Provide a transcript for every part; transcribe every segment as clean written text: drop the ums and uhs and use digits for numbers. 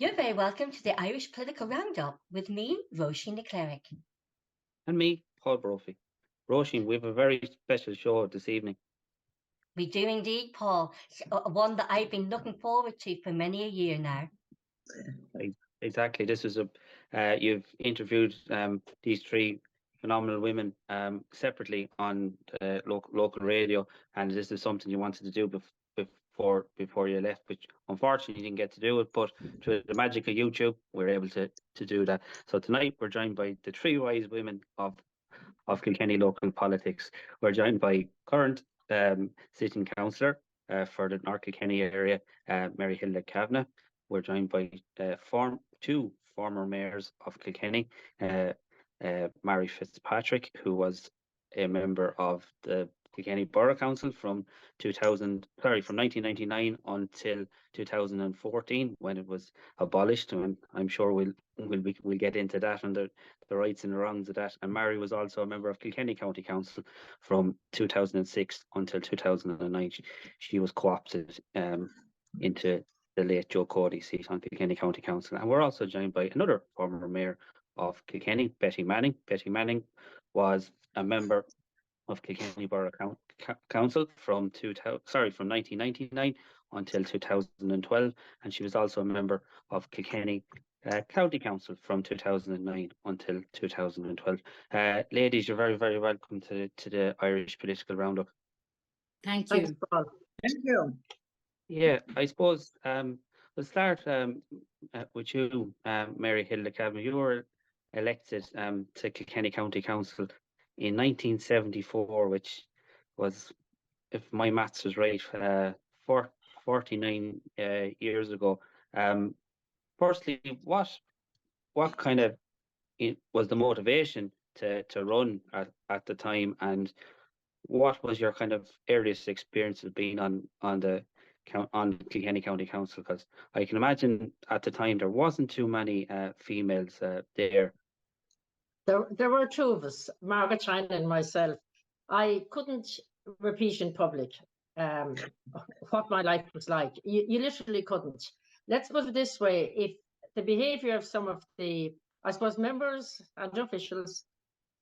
You're very welcome to the Irish Political Roundup with me, Roisin the Cleric. And me, Paul Brophy. Roisin, we have a very special show this evening. We do indeed, Paul. One that I've been looking forward to for many a year now. Exactly. This is you've interviewed these three phenomenal women separately on local radio, and this is something you wanted to do before you left, which unfortunately you didn't get to do it, but through the magic of YouTube, we're able to do that. So tonight we're joined by the three wise women of Kilkenny local politics. We're joined by current sitting councillor for the North Kilkenny area, Maire Hilda Cavanagh. We're joined by two former mayors of Kilkenny, Maire Fitzpatrick, who was a member of the Kilkenny Borough Council from 1999 until 2014, when it was abolished, and I'm sure we'll get into that and the rights and the wrongs of that. And Maire was also a member of Kilkenny County Council from 2006 until 2009. She was co-opted into the late Joe Cody seat on Kilkenny County Council. And we're also joined by another former mayor of Kilkenny, Betty Manning. Betty Manning was a member of Kilkenny Borough Council from 1999 until 2012, and she was also a member of Kilkenny County Council from 2009 until 2012. Ladies, you're very, very welcome to the Irish Political Roundup. Thank you. Thanks, Paul. Thank you. Yeah, I suppose we'll start with you, Maire Hilda Cavanagh. You were elected to Kilkenny County Council in 1974, which was, if my maths is right, 49 years ago. Firstly, what kind of was the motivation to run at the time, and what was your kind of earliest experience of being on Kilkenny County Council? Because I can imagine at the time there wasn't too many females there. There were two of us, Margaret Tynan and myself. I couldn't repeat in public what my life was like. You literally couldn't. Let's put it this way: if the behaviour of some of the, I suppose, members and officials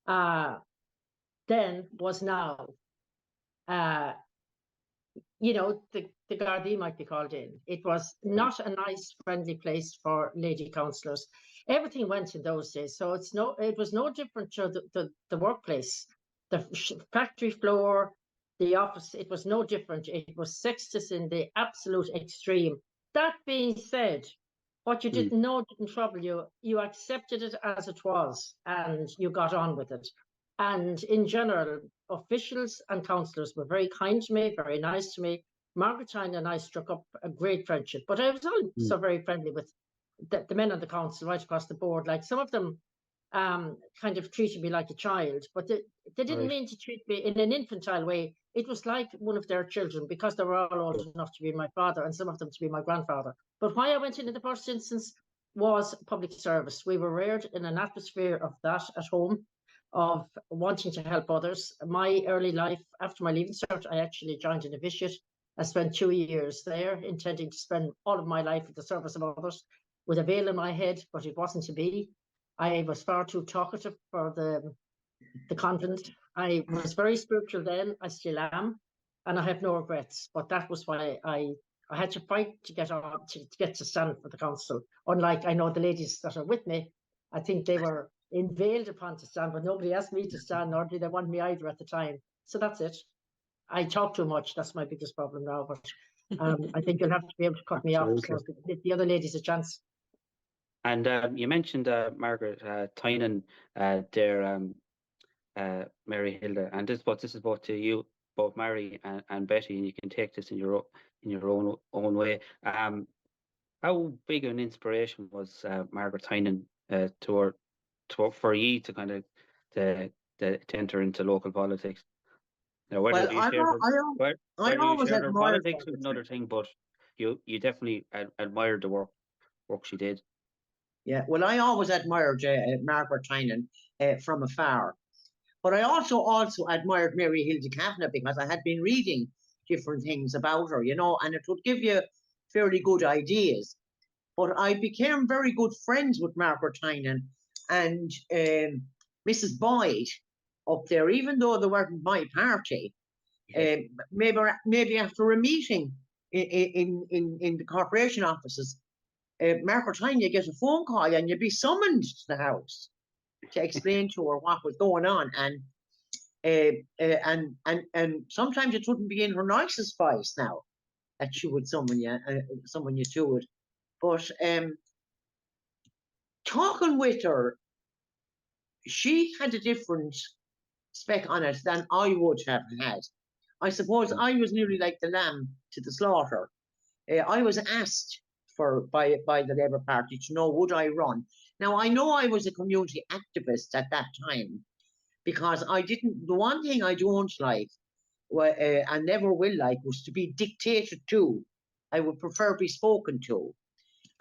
then was now, the Gardaí might be called in. It was not a nice, friendly place for lady councillors. Everything went in those days, so it was no different to the workplace, the factory floor, the office. It was no different. It was sexist in the absolute extreme. That being said, what you didn't know didn't trouble you. You accepted it as it was, and you got on with it. And in general, officials and councillors were very kind to me, very nice to me. Margaret Tynan and I struck up a great friendship, but I was also very friendly with the men on the council right across the board. Like, some of them kind of treated me like a child, but they didn't mean to treat me in an infantile way. It was like one of their children, because they were all old enough to be my father and some of them to be my grandfather. But why I went in the first instance was public service. We were reared in an atmosphere of that at home, of wanting to help others. My early life, after my Leaving Cert, I actually joined a novitiate. I spent 2 years there, intending to spend all of my life at the service of others, with a veil in my head, but it wasn't to be. I was far too talkative for the convent. I was very spiritual then, I still am, and I have no regrets. But that was why I had to fight to get on, to get to stand for the council. Unlike, I know the ladies that are with me, I think they were inveigled upon to stand, but nobody asked me to stand, nor did they want me either at the time. So that's it. I talk too much. That's my biggest problem now. But I think you'll have to be able to cut me off so give the other ladies a chance. And you mentioned Margaret Tynan there, Maire Hilda, and this is both to you, both Maire and Betty, and you can take this in your own way. How big an inspiration was Margaret Tynan for you to kind of to enter into local politics? Now, whether you share politics is another thing, but you definitely admired the work she did. Yeah, well, I always admired Margaret Tynan from afar. But I also admired Maire Hilda Cavanagh, because I had been reading different things about her, and it would give you fairly good ideas. But I became very good friends with Margaret Tynan and Mrs. Boyd up there, even though they weren't my party. Yes. Maybe after a meeting in the corporation offices, Margaret Tynan, you get a phone call and you'd be summoned to the house to explain to her what was going on, and sometimes it wouldn't be in her nicest voice now that she would summon you to it. But talking with her, she had a different spec on it than I would have had. I suppose I was nearly like the lamb to the slaughter. I was asked by the Labour Party to know would I run. Now I know I was a community activist at that time, because the one thing I don't like and never will like was to be dictated to. I would prefer be spoken to.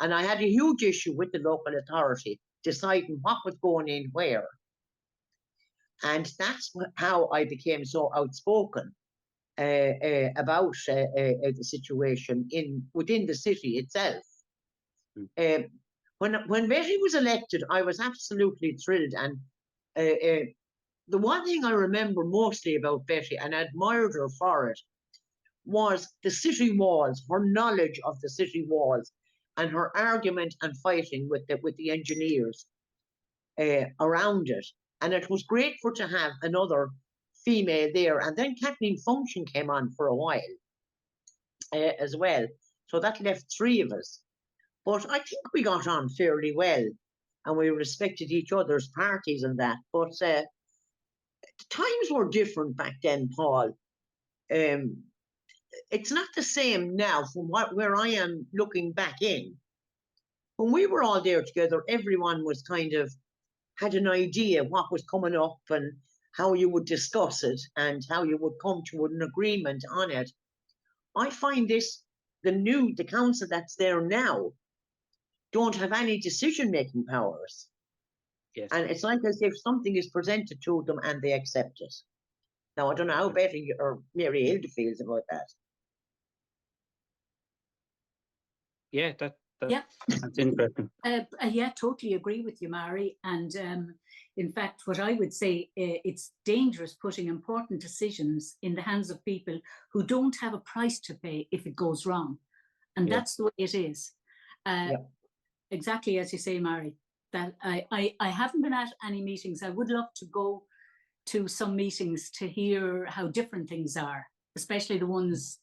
And I had a huge issue with the local authority deciding what was going in where. And that's how I became so outspoken about the situation within the city itself. When Betty was elected, I was absolutely thrilled. And the one thing I remember mostly about Betty, and I admired her for it, was the city walls, her knowledge of the city walls, and her argument and fighting with the engineers around it. And it was great to have another female there. And then Kathleen Function came on for a while as well. So that left 3 of us. But I think we got on fairly well, and we respected each other's parties and that. But the times were different back then, Paul. It's not the same now from where I am looking back in. When we were all there together, everyone was kind of had an idea what was coming up and how you would discuss it and how you would come to an agreement on it. I find the council that's there now don't have any decision-making powers. Yes. And it's like as if something is presented to them and they accept it. Now, I don't know how Betty or Mary Hilda feels about that. Yeah, Yeah. that's interesting. Yeah, totally agree with you, Mary. And in fact, what I would say, it's dangerous putting important decisions in the hands of people who don't have a price to pay if it goes wrong. And that's the way it is. Exactly as you say, Mary, that I haven't been at any meetings. I would love to go to some meetings to hear how different things are, especially the ones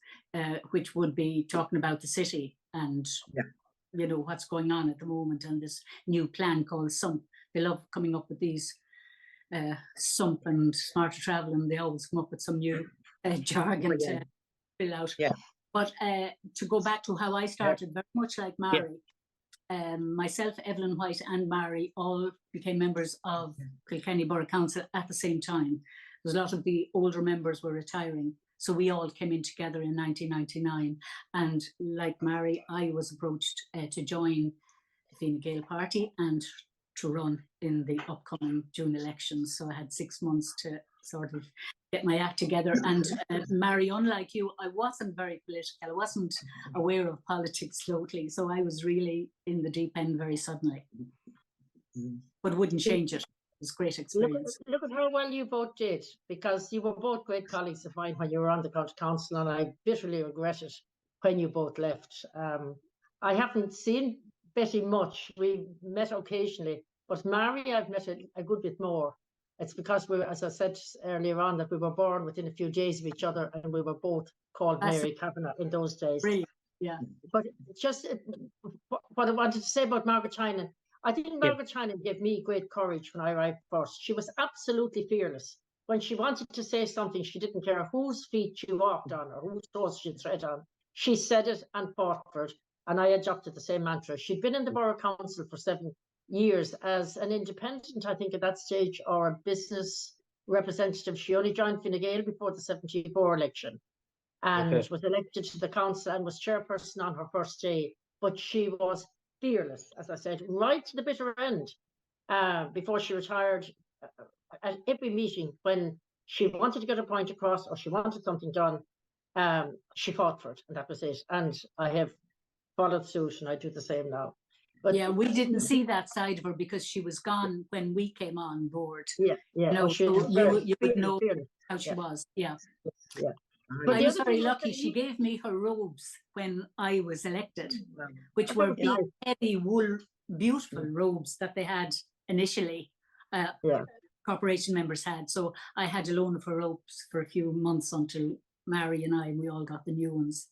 which would be talking about the city and you know what's going on at the moment, and this new plan called SUMP. They love coming up with these SUMP and Smarter Travel, and they always come up with some new jargon to fill out. But to go back to how I started, very much like Mary, myself, Evelyn White and Mary all became members of Kilkenny Borough Council at the same time. Because a lot of the older members were retiring. So we all came in together in 1999. And like Mary, I was approached to join the Fine Gael party and to run in the upcoming June elections. So I had 6 months to sort of get my act together. And Mary, unlike you, I wasn't very political. I wasn't aware of politics locally. So I was really in the deep end very suddenly. But wouldn't change it. It was a great experience. Look at how well you both did, because you were both great colleagues of mine when you were on the county council, and I bitterly regret it when you both left. I haven't seen Betty much. We met occasionally, but Mary I've met a good bit more. It's because we, as I said earlier on, that we were born within a few days of each other, and we were both called Hilda Cavanagh in those days. Really? Yeah. But just what I wanted to say about Margaret Tynan, I think Margaret Tynan gave me great courage when I arrived first. She was absolutely fearless. When she wanted to say something, she didn't care whose feet she walked on or whose toes she tread on. She said it and fought for it. And I adopted the same mantra. She'd been in the Borough Council for 7 years as an independent, I think, at that stage, or a business representative. She only joined Fine Gael before the 74 election and was elected to the council and was chairperson on her first day. But she was fearless, as I said, right to the bitter end, before she retired. At every meeting, when she wanted to get a point across or she wanted something done, she fought for it, and that was it. And I have followed suit, and I do the same now. But yeah, we didn't see that side of her because she was gone when we came on board. yeah. No, She so was you would fearless, know fearless. how she Yeah. was. Yeah. But I the was other very thing was lucky. that She gave me her robes when I was elected, which that were was big, nice. heavy wool, beautiful robes that they had initially. Yeah. Corporation members had. So I had a loan of her robes for a few months until Mary and we all got the new ones,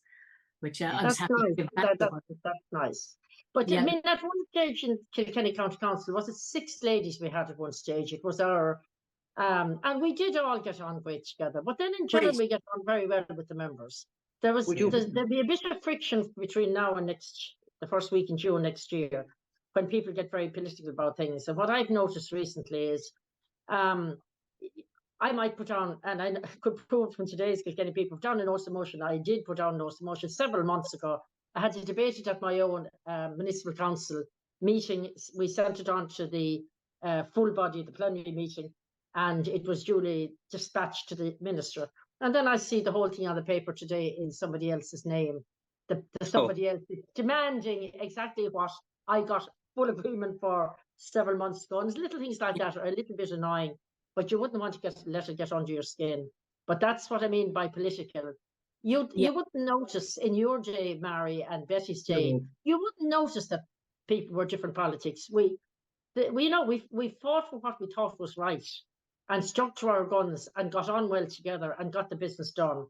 which I was That's happy to nice. give back to her. That's nice. But Yeah. I mean, at one stage in Kilkenny County Council, was it 6 ladies we had at one stage? It was our, and we did all get on great together. But then in general, Great. we get on very well with the members. There'll be a bit of friction between now and the first week in June next year, when people get very political about things. And what I've noticed recently is, I might put on, and I could prove from today's Kilkenny people, put down a notice of motion. I did put down a notice of motion several months ago. I had to debate it at my own municipal council meeting. We sent it on to the full body, the plenary meeting, and it was duly dispatched to the minister. And then I see the whole thing on the paper today in somebody else's name. Somebody else demanding exactly what I got full agreement for several months ago. And little things like that are a little bit annoying, but you wouldn't want to let it get under your skin. But that's what I mean by political. You wouldn't notice in your day, Mary, and Betty's day, you wouldn't notice that people were different politics. We fought for what we thought was right and stuck to our guns and got on well together and got the business done.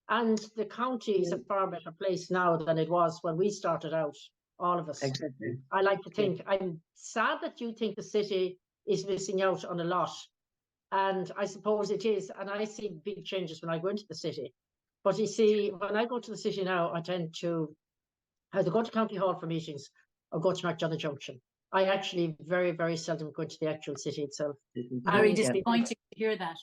And the county is a far better place now than it was when we started out, all of us. Exactly. I like to think, I'm sad that you think the city is missing out on a lot. And I suppose it is. And I see big changes when I go into the city. But you see, when I go to the city now, I tend to either go to County Hall for meetings or go to McDonough Junction. I actually very, very seldom go to the actual city itself. Very disappointing to hear that.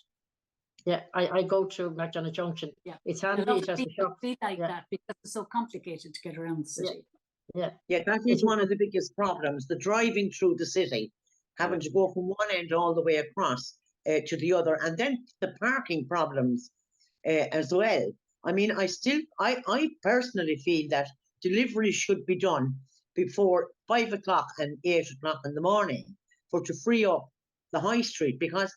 Yeah, I go to McDonough Junction. Yeah. It's handy. It has a shop. Be like that because it's so complicated to get around the city. Yeah. That is one of the biggest problems, the driving through the city, having to go from one end all the way across to the other, and then the parking problems as well. I mean, I personally feel that delivery should be done before 5 o'clock and 8 o'clock in the morning to free up the high street, because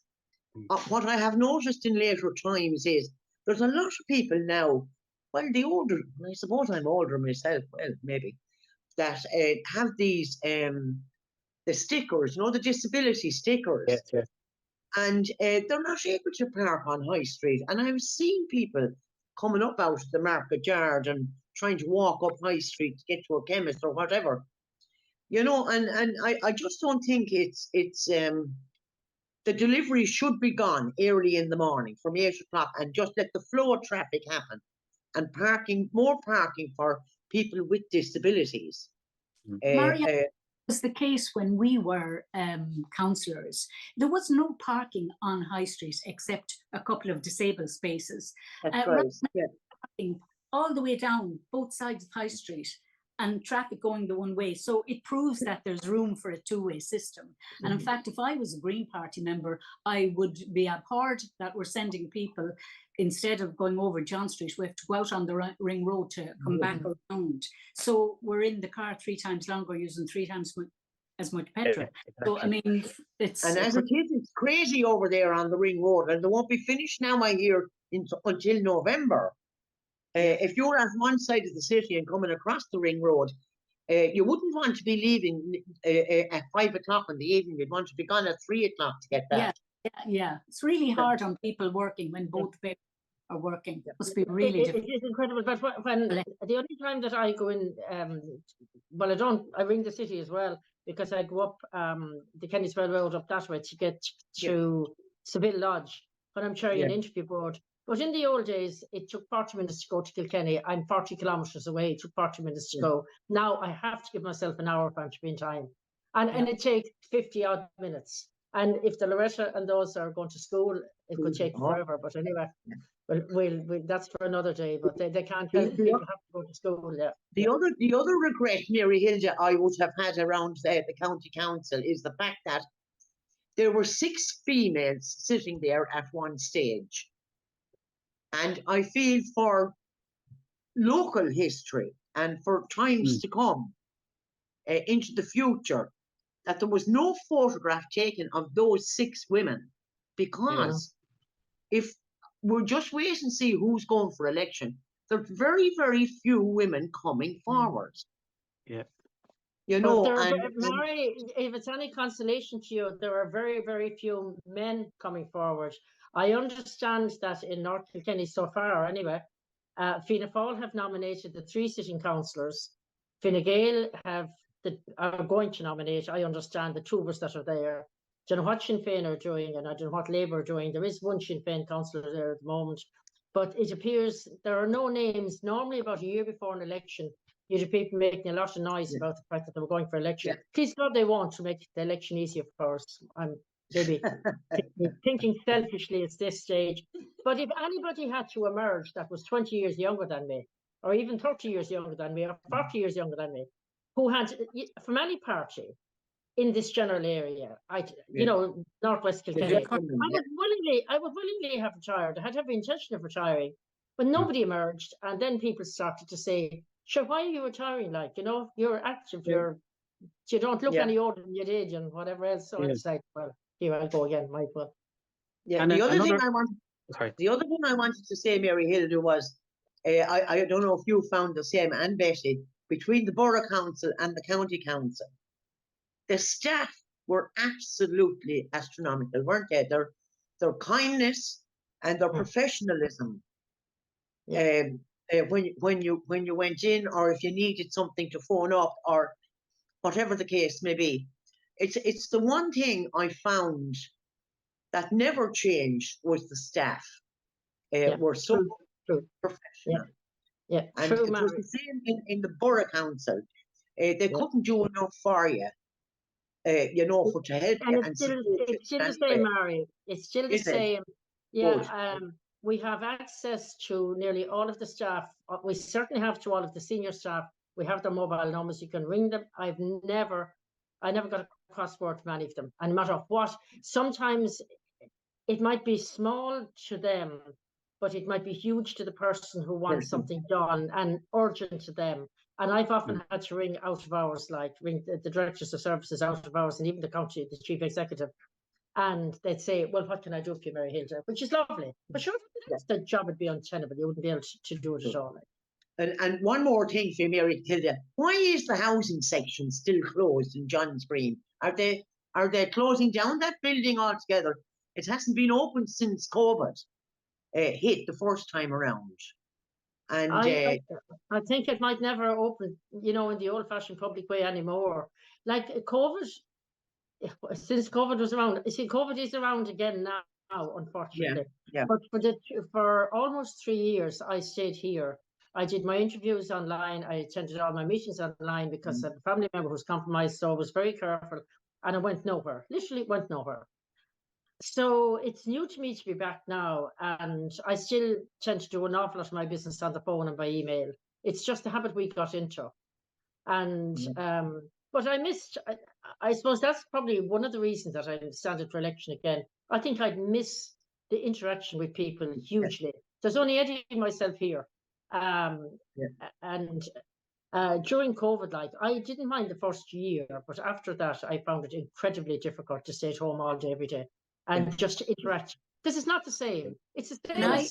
what I have noticed in later times is there's a lot of people now, well, the older, I suppose I'm older myself, well, maybe, that have these, the stickers, the disability stickers. Yes. And they're not able to park on High Street. And I've seen people coming up out of the market yard and trying to walk up High Street to get to a chemist or whatever. And I just don't think it's the delivery should be gone early in the morning from 8 o'clock and just let the flow of traffic happen, and more parking for people with disabilities. Was the case when we were councillors. There was no parking on High Street except a couple of disabled spaces. That's right. Yeah. Parking all the way down both sides of High Street and traffic going the one way. So it proves that there's room for a two-way system. And in fact, if I was a Green Party member, I would be abhorred that we're sending people, instead of going over John Street, we have to go out on the ring road to come back around. So we're in the car 3 times longer, using 3 times as much petrol. Exactly. So I mean, it's and as it is, it's crazy over there on the ring road, and they won't be finished now, I hear, until November. If you're at one side of the city and coming across the ring road, you wouldn't want to be leaving at 5 o'clock in the evening. You'd want to be gone at 3 o'clock to get back. Yeah. It's really hard on people working when both parents are working. It must be really difficult. It is incredible. But when the only time that I go in, I ring the city as well, because I go up the Kennyswell Road up that way to get to Seville Lodge when I'm chairing an interview board. But in the old days, it took 40 minutes to go to Kilkenny. I'm 40 kilometres away. It took 40 minutes to go. Now I have to give myself an hour if I'm to be in time. And it takes 50 odd minutes. And if the Loretta and those are going to school, it could take forever. But anyway, we'll that's for another day. But they can't help people have to go to school. Yeah. The other regret, Mary Hilda, I would have had around the county council is the fact that there were 6 females sitting there at one stage. And I feel for local history and for times to come, into the future, that there was no photograph taken of those 6 women, because if we'll just wait and see who's going for election, there's very, very few women coming forward. Yeah. You But know, there, and Mary, if it's any consolation to you, there are very, very few men coming forward. I understand that in North Kilkenny so far, anyway, Fianna Fáil have nominated the 3 sitting councillors. Fine Gael are going to nominate, I understand, the 2 of us that are there. I don't know what Sinn Féin are doing, and I don't know what Labour are doing. There is one Sinn Féin councillor there at the moment, but it appears there are no names. Normally, about a year before an election, you'd have people making a lot of noise about the fact that they were going for election. Please God, they want to make the election easier for us. I'm maybe thinking selfishly at this stage. But if anybody had to emerge that was 20 years younger than me, or even 30 years younger than me, or 40 years younger than me, who had, from any party in this general area, you know, Northwest Kilkenny, I would willingly have retired. I had every intention of retiring, but nobody emerged. And then people started to say, sure, why are you retiring? Like, you know, you're active, you don't look any older than you did, and whatever else. So it's like, well, here I go again, might well. Yeah, and the other thing I wanted to say, Mary Hilda, was I don't know if you found the same, and Betty, between the Borough Council and the County Council, the staff were absolutely astronomical, weren't they? Their kindness and their professionalism. When you went in, or if you needed something to phone up, or whatever the case may be, it's the one thing I found that never changed was the staff. Were so professional. And true, it was the same in the Borough Council. They couldn't do enough for you. You know, to help you. And it's still the same, Mary. It's still the same. Yeah. We have access to nearly all of the staff. We certainly have to all of the senior staff. We have their mobile numbers. You can ring them. I never got a crossword from any of them. And no matter what, sometimes it might be small to them, but it might be huge to the person who wants something done and urgent to them. And I've often had to ring out of hours, like ring the directors of services out of hours, and even the chief executive. And they'd say, well, what can I do for you, Mary Hilda? Which is lovely. But sure, the job would be untenable. You wouldn't be able to do it at all. And one more thing for you, Mary Hilda. Why is the housing section still closed in John's Green? Are they closing down that building altogether? It hasn't been open since COVID hit the first time around. And I think it might never open, you know, in the old-fashioned public way anymore. Like COVID, since COVID was around, you see, COVID is around again now, unfortunately. But for almost 3 years, I stayed here. I did my interviews online. I attended all my meetings online because a family member was compromised, so I was very careful. And I went nowhere, literally went nowhere. So it's new to me to be back now, and I still tend to do an awful lot of my business on the phone and by email. It's just the habit we got into. And but I suppose that's probably one of the reasons that I'm standing for election again. I think I'd miss the interaction with people hugely. There's only Eddie and myself here. And during COVID, like, I didn't mind the first year, but after that, I found it incredibly difficult to stay at home all day, every day, and just to interact. This is not the same. It's the same.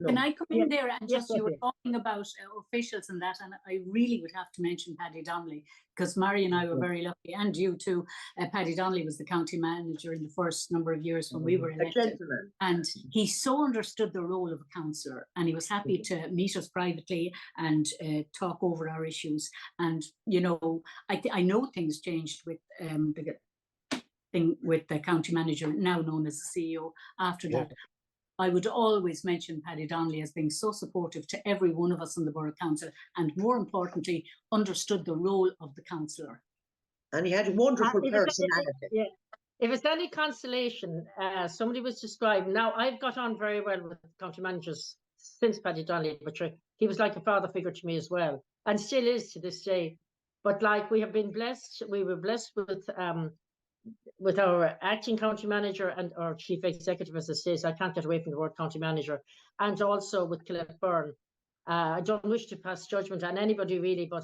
Can I come in there and just, you were talking about officials and that, and I really would have to mention Paddy Donnelly, because Mary and I were very lucky, and you too. Paddy Donnelly was the county manager in the first number of years when we were elected, and he so understood the role of a councillor, and he was happy to meet us privately and talk over our issues. And you know, I know things changed with the thing with the county manager, now known as the CEO. After that, I would always mention Paddy Donnelly as being so supportive to every one of us in the Borough Council, and more importantly, understood the role of the councillor. And he had a wonderful personality. If it's any consolation, somebody was describing, now I've got on very well with the county managers since Paddy Donnelly, but he was like a father figure to me as well, and still is to this day. But like, we have been blessed, we were blessed with our acting county manager and our chief executive, as I say, so I can't get away from the word county manager, and also with Kilkenny. I don't wish to pass judgment on anybody really, but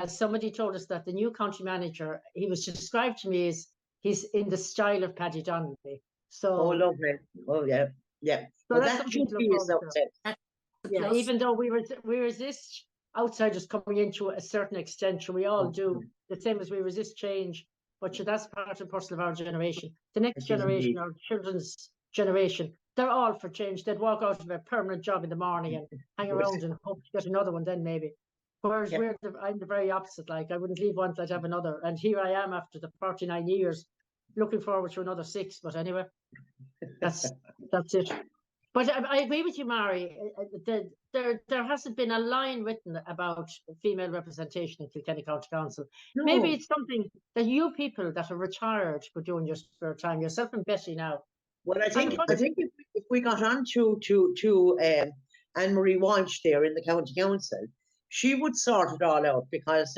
somebody told us that the new county manager, he was described to me as he's in the style of Paddy Donnelly. So, Oh, lovely. Oh, yeah. Yeah. so Well, that's that something should to look be a forward to. success. Yeah, Plus, even though we resist outsiders coming in to a certain extent, sure, we all do, the same as we resist change. But sure, that's part and parcel of our generation. The next It is generation, indeed. our children's generation, they're all for change. They'd walk out of a permanent job in the morning and hang around and hope to get another one then maybe. Whereas Yeah. I'm the very opposite. Like, I wouldn't leave one till I'd have another. And here I am after the 49 years, looking forward to another 6. But anyway, that's it. But I agree with you, Mary. There hasn't been a line written about female representation in Kilkenny County Council. No. Maybe it's something that you people that are retired could do in your spare time, yourself and Betty now. Well, I think what- if we got on to Anne Marie Walsh there in the county council, she would sort it all out, because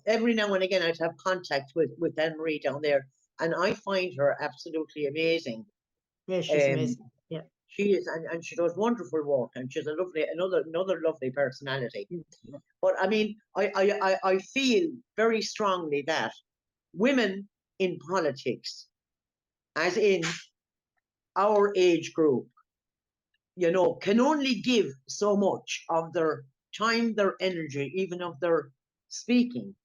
every now and again I'd have contact with Anne Marie down there, and I find her absolutely amazing. Yeah, she's amazing. Yeah. She is, and she does wonderful work, and she's another lovely personality. But I mean, I feel very strongly that women in politics, as in our age group, you know, can only give so much of their time, their energy, even of their speaking.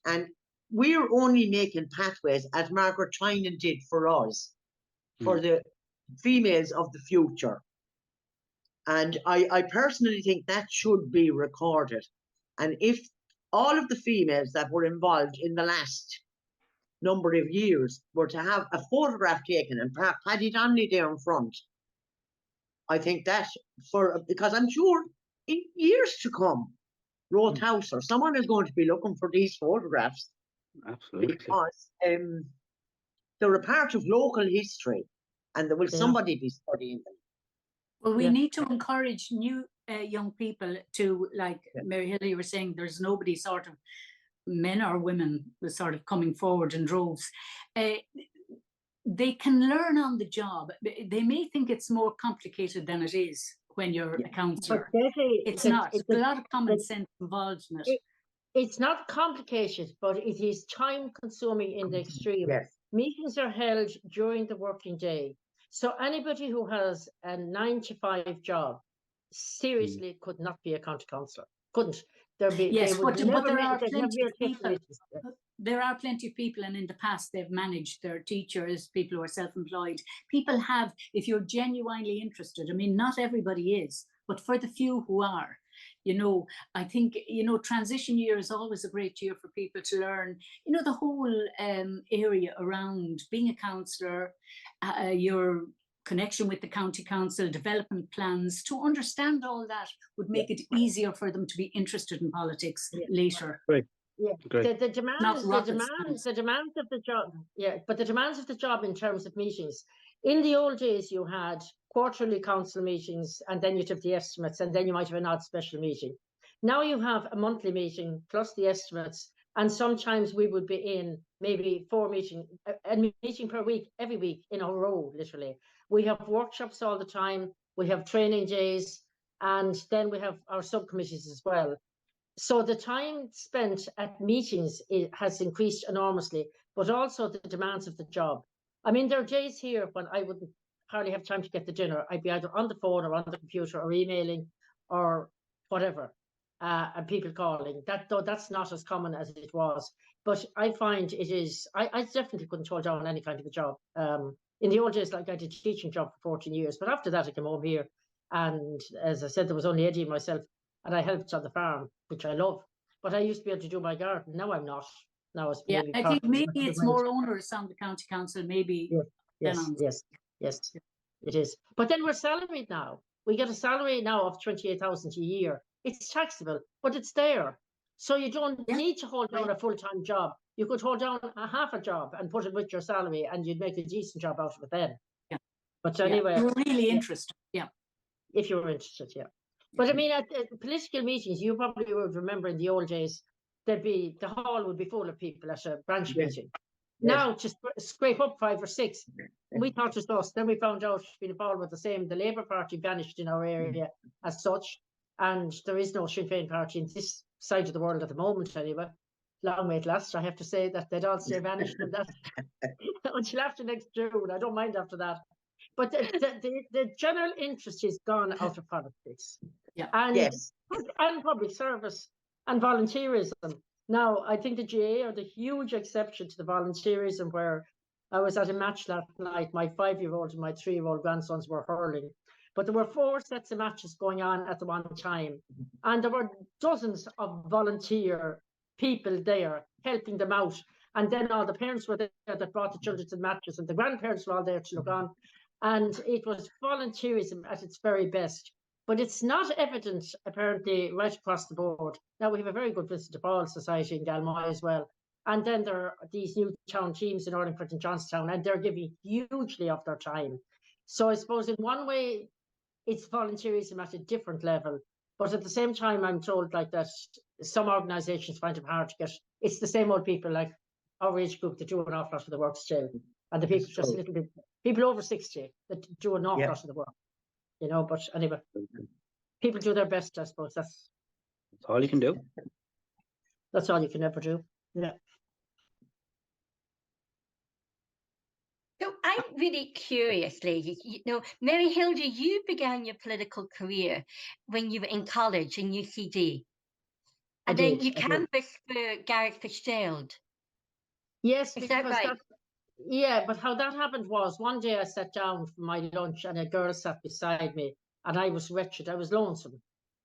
And we're only making pathways, as Margaret Tynan did for us, for the females of the future. And I personally think that should be recorded. And if all of the females that were involved in the last number of years were to have a photograph taken and perhaps Paddy Donnelly there in front, I think that because I'm sure in years to come, Roth House or someone is going to be looking for these photographs. Absolutely. Because they're a part of local history, and there will somebody be studying them. Well, we need to encourage new young people to, like Mary Hilda, you were saying, there's nobody sort of, men or women, was sort of coming forward in droves. They can learn on the job. They may think it's more complicated than it is when you're a councillor. It's not. There's a lot of common sense involved in it. It's not complicated, but it is time consuming in the extreme. Yes. Meetings are held during the working day. So anybody who has a 9-to-5 job seriously could not be a county councillor. Couldn't. Yes, but there are plenty of people. There are plenty of people, and in the past they've managed their teachers, people who are self-employed. People have, if you're genuinely interested, I mean, not everybody is, but for the few who are, you know, I think, you know, transition year is always a great year for people to learn, you know, the whole area around being a councillor, your connection with the county council, development plans. To understand all that would make it easier for them to be interested in politics later. Right. Yeah, Great. the demands of the job. Yeah, but the demands of the job in terms of meetings. In the old days, you had quarterly council meetings, and then you'd have the estimates, and then you might have an odd special meeting. Now you have a monthly meeting plus the estimates, and sometimes we would be in maybe a meeting per week, every week in a row, literally. We have workshops all the time. We have training days, and then we have our subcommittees as well. So the time spent at meetings has increased enormously, but also the demands of the job. I mean, there are days here when I wouldn't hardly have time to get the dinner. I'd be either on the phone or on the computer or emailing or whatever, and people calling. That's not as common as it was. But I find it is, I definitely couldn't hold down any kind of a job. In the old days, like I did a teaching job for 14 years, but after that I came home here. And as I said, there was only Eddie and myself, and I helped on the farm, which I love. But I used to be able to do my garden. Now I'm not. Now it's I think maybe it's more onerous on the county council, maybe. Yes, it is. But then we're salaried now. We get a salary now of 28,000 a year. It's taxable, but it's there. So you don't need to hold down a full-time job. You could hold down a half a job and put it with your salary, and you'd make a decent job out of it then. Yeah. But anyway, we're really interested. Yeah. If you're interested, yeah. But I mean, at political meetings, you probably would remember in the old days, the hall would be full of people at a branch meeting. Now, just scrape up 5 or 6. We thought it was us. Then we found out being involved with the Labour Party vanished in our area as such, and there is no Sinn Féin party in this side of the world at the moment anyway. Long may it last. I have to say that they'd all stay vanished from that until after next June. I don't mind after that. But the general interest is gone out of politics. Yeah. And, Yes. and public service and volunteerism. Now, I think the GA are the huge exception to the volunteerism, where I was at a match last night. My 5-year-old and my 3-year-old grandsons were hurling. But there were 4 sets of matches going on at the one time. And there were dozens of volunteer people there helping them out. And then all the parents were there that brought the children to the matches, and the grandparents were all there to look on. And it was volunteerism at its very best. But it's not evident, apparently, right across the board. Now, we have a very good Visit Ball Society in Galmoy as well. And then there are these new town teams in Urlingford and Johnstown, and they're giving hugely of their time. So I suppose in one way, it's volunteerism at a different level. But at the same time, I'm told like that some organisations find it hard to get. It's the same old people like our age group that do an awful lot of the work still. And the people just a little bit, people over 60 that do an awful lot of the work. You know, but anyway, people do their best, I suppose. That's all you can do. That's all you can ever do. Yeah. So I'm really curious, ladies. You know, Mary Hilda, you began your political career when you were in college in UCD. And then you canvassed for Gareth Fitzgerald. Yes, is that right? Yeah, but how that happened was one day I sat down for my lunch and a girl sat beside me and I was wretched. I was lonesome.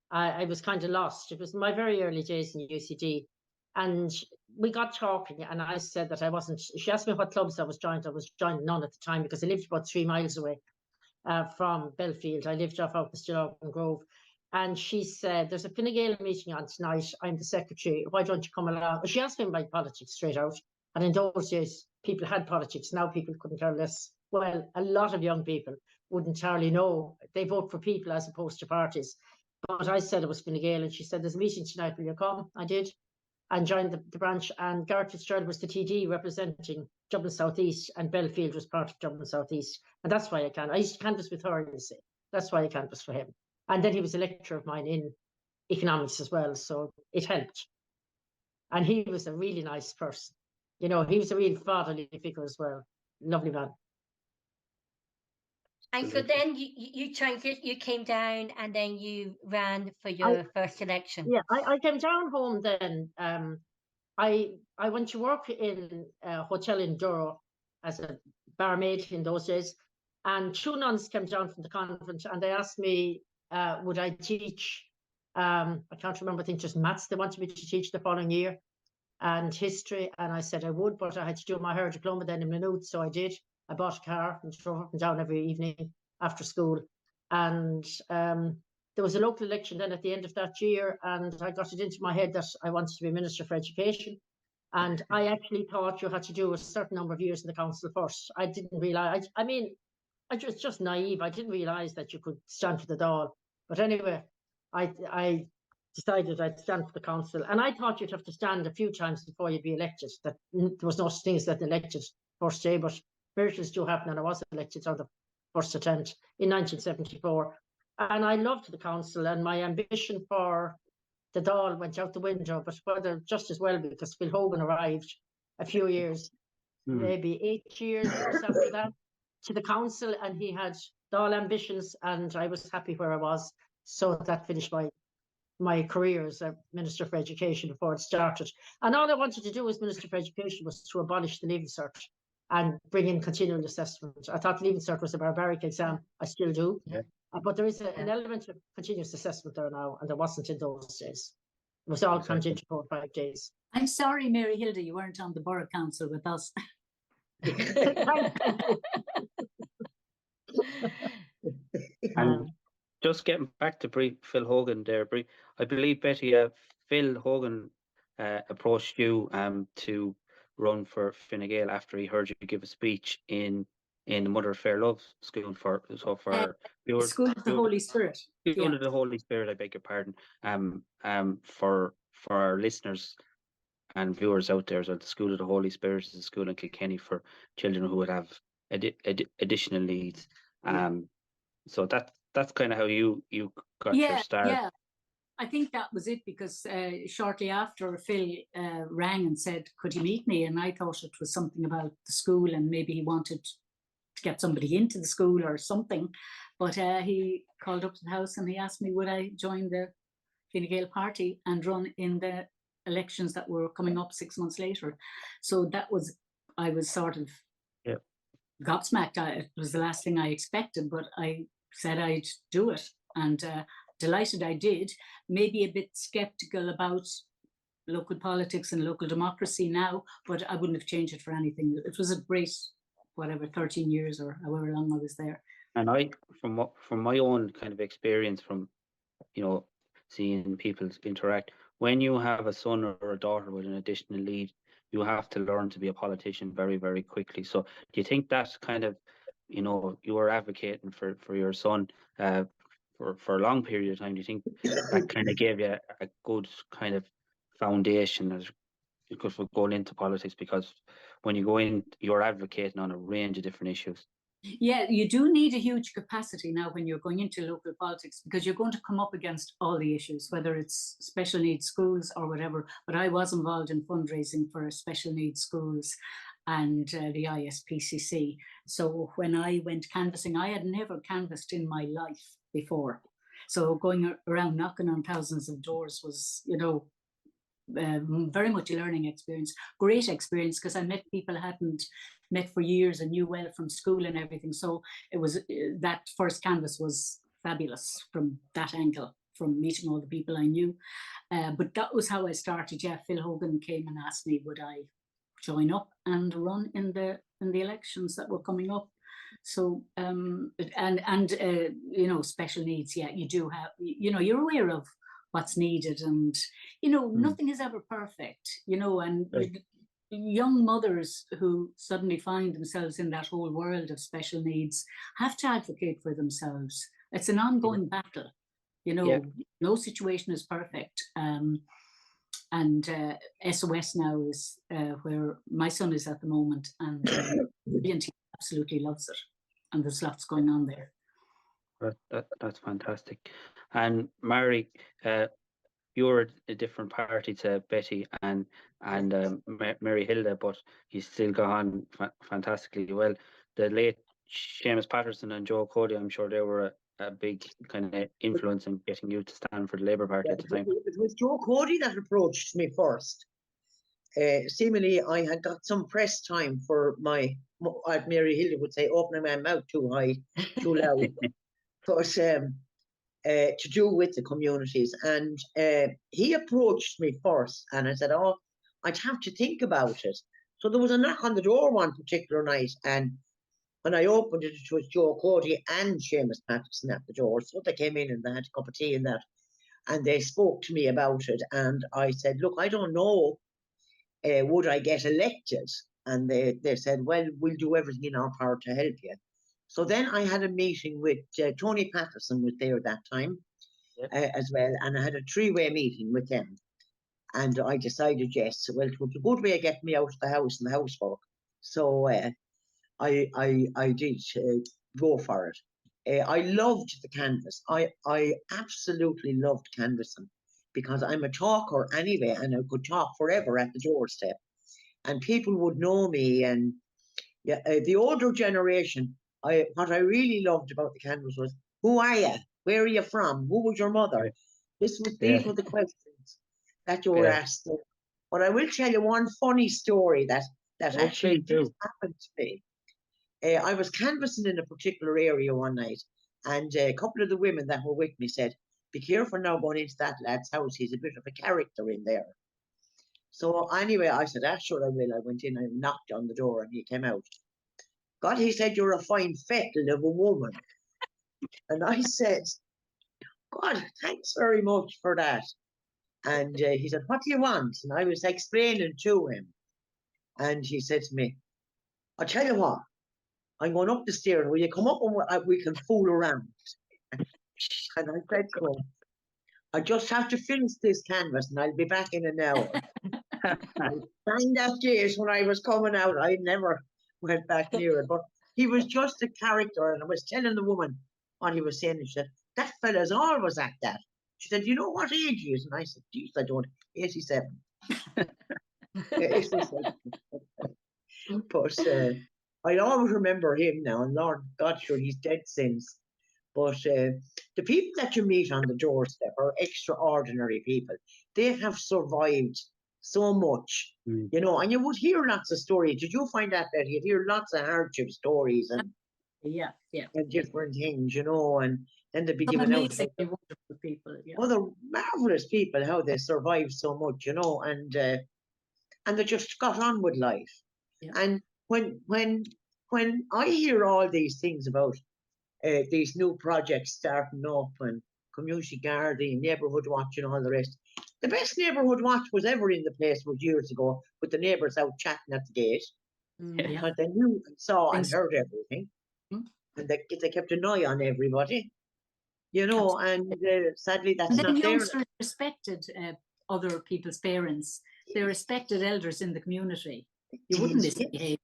I was kind of lost. It was my very early days in UCD. And we got talking and I said that I wasn't, she asked me what clubs I was joined none at the time because I lived about 3 miles away from Belfield. I lived off out the Stillorgan Grove. And she said, there's a Fine Gael meeting on tonight. I'm the secretary. Why don't you come along? She asked me about politics straight out. And in those days, people had politics. Now people couldn't care less. Well, a lot of young people wouldn't entirely know. They vote for people as opposed to parties. But I said it was Fine Gael, and she said, there's a meeting tonight, will you come? I did, and joined the branch. And Gareth Fitzgerald was the TD representing Dublin South East, and Belfield was part of Dublin South East. And that's why I used to canvass with her, you see. That's why I canvassed for him. And then he was a lecturer of mine in economics as well, so it helped. And he was a really nice person. You know, he was a real fatherly figure as well. Lovely man. And so then you came down and then you ran for your first election. Yeah, I came down home then. I went to work in a hotel in Durrow as a barmaid in those days. And 2 nuns came down from the convent and they asked me, would I teach, I can't remember, I think just maths they wanted me to teach the following year, and history. And I said I would, but I had to do my higher diploma then in Maynooth, so I did. I bought a car and drove up and down every evening after school. And there was a local election then at the end of that year, and I got it into my head that I wanted to be Minister for Education. And I actually thought you had to do a certain number of years in the council first. I didn't realise, I mean, I was just naive. I didn't realise that you could stand for the Dáil. But anyway, I decided I'd stand for the council. And I thought you'd have to stand a few times before you'd be elected. That there was no such thing as getting elected first day, but miracles do happen, and I was elected on the first attempt in 1974. And I loved the council, and my ambition for the Dáil went out the window, but whether just as well because Phil Hogan arrived a few years, maybe 8 years after that, to the council, and he had Dáil ambitions, and I was happy where I was. So that finished my career as a Minister for Education before it started. And all I wanted to do as Minister for Education was to abolish the Leaving Cert and bring in continual assessment. I thought Leaving Cert was a barbaric exam. I still do. Yeah. But there is an element of continuous assessment there now, and there wasn't in those days. It was all crammed into 4 or 5 days. I'm sorry, Mary Hilda, you weren't on the Borough Council with us. And just getting back to Phil Hogan there, Brie, I believe, Betty, Phil Hogan approached you to run for Fine Gael after he heard you give a speech in the Mother of Fair Love School for School of the Holy Spirit. School of the Holy Spirit, I beg your pardon. For our listeners and viewers out there, so the School of the Holy Spirit is a school in Kilkenny for children who would have additional needs. So that's kind of how you got your start. Yeah. I think that was it, because shortly after Phil rang and said, could he meet me? And I thought it was something about the school, and maybe he wanted to get somebody into the school or something. But he called up to the house and he asked me, would I join the Fine Gael party and run in the elections that were coming up 6 months later. So that was, I was sort of gobsmacked. It was the last thing I expected, but I said I'd do it, and delighted I did. Maybe a bit skeptical about local politics and local democracy now, but I wouldn't have changed it for anything. It was a great, whatever, 13 years or however long I was there. And I, from my own kind of experience, from, you know, seeing people interact, when you have a son or a daughter with an additional need, you have to learn to be a politician very, very quickly. So do you think that's kind of, you know, you were advocating for your son for a long period of time? Do you think that kind of gave you a good kind of foundation as because we're going into politics? Because when you go in, you're advocating on a range of different issues. Yeah, you do need a huge capacity now when you're going into local politics, because you're going to come up against all the issues, whether it's special needs schools or whatever. But I was involved in fundraising for special needs schools and the ISPCC. So when I went canvassing, I had never canvassed in my life before. So going around knocking on thousands of doors was, you know, very much a learning experience, great experience, because I met people I hadn't met for years and knew well from school and everything. So it was that first canvass was fabulous from that angle, from meeting all the people I knew. But that was how I started. Yeah, Phil Hogan came and asked me would I join up and run in the elections that were coming up. So you know, special needs, yeah, you do have, you know, you're aware of what's needed, and you know, nothing is ever perfect, you know, and young mothers who suddenly find themselves in that whole world of special needs have to advocate for themselves. It's an ongoing battle, you know. No situation is perfect. And SOS now is where my son is at the moment, and he absolutely loves it, and there's lots going on there. That's fantastic. And Mary, you're a different party to Betty and Mary Hilda, but you still go on fantastically well. The late Seamus Patterson and Joe Cody, I'm sure they were a big kind of influence in getting you to stand for the Labour Party at the time. It was Joe Cody that approached me first. Seemingly, I had got some press time for my, as Mary Hilda would say, opening my mouth too high, too loud. But to do with the communities, and he approached me first, and I said, oh, I'd have to think about it. So there was a knock on the door one particular night, and when I opened it, it was Joe Cody and Seamus Patterson at the door. So they came in and they had a cup of tea and that, and they spoke to me about it, and I said, look, I don't know, would I get elected? And they said, well, we'll do everything in our power to help you. So then I had a meeting with Tony Patterson was there that time as well, and I had a three-way meeting with them. And I decided, yes, well, it was a good way of getting me out of the house and the housework. So I did go for it. I loved the canvass. I absolutely loved canvassing, because I'm a talker anyway, and I could talk forever at the doorstep. And people would know me, and the older generation, what I really loved about the canvass was, who are you? Where are you from? Who was your mother? These were the questions that you were asked. But I will tell you one funny story that actually did happen to me. I was canvassing in a particular area one night, and a couple of the women that were with me said, be careful now going into that lad's house. He's a bit of a character in there. So anyway, I said, sure I will. I went in, I knocked on the door, and he came out. God, he said, you're a fine fettle of a woman. And I said, God, thanks very much for that. And he said, what do you want? And I was explaining to him. And he said to me, I'll tell you what, I'm going up the stairs. Will you come up and we can fool around? And I said to him, I just have to finish this canvas and I'll be back in an hour. I sang that gate when I was coming out. I never went back near it, but he was just a character, and I was telling the woman what he was saying, and she said, that fella's always like that. She said, "You know what age he is?" And I said, "Geez, I don't." 87. 87. But I always remember him now, and Lord God, sure he's dead since. But the people that you meet on the doorstep are extraordinary people. They have survived so much, you know, and you would hear lots of stories. Did you find that, Betty? You'd hear lots of hardship stories and and different things, you know, and then they'd be giving out wonderful people. Yeah. other marvelous people, how they survived so much, you know, and they just got on with life. Yeah. And when I hear all these things about these new projects starting up and community gardening, neighbourhood watch and all the rest, the best neighbourhood watch was ever in the place was years ago with the neighbours out chatting at the gate. Because they knew and saw and heard everything. And they kept an eye on everybody, you know, and sadly that's not there. Youngsters respected other people's parents. They respected elders in the community. You wouldn't misbehave.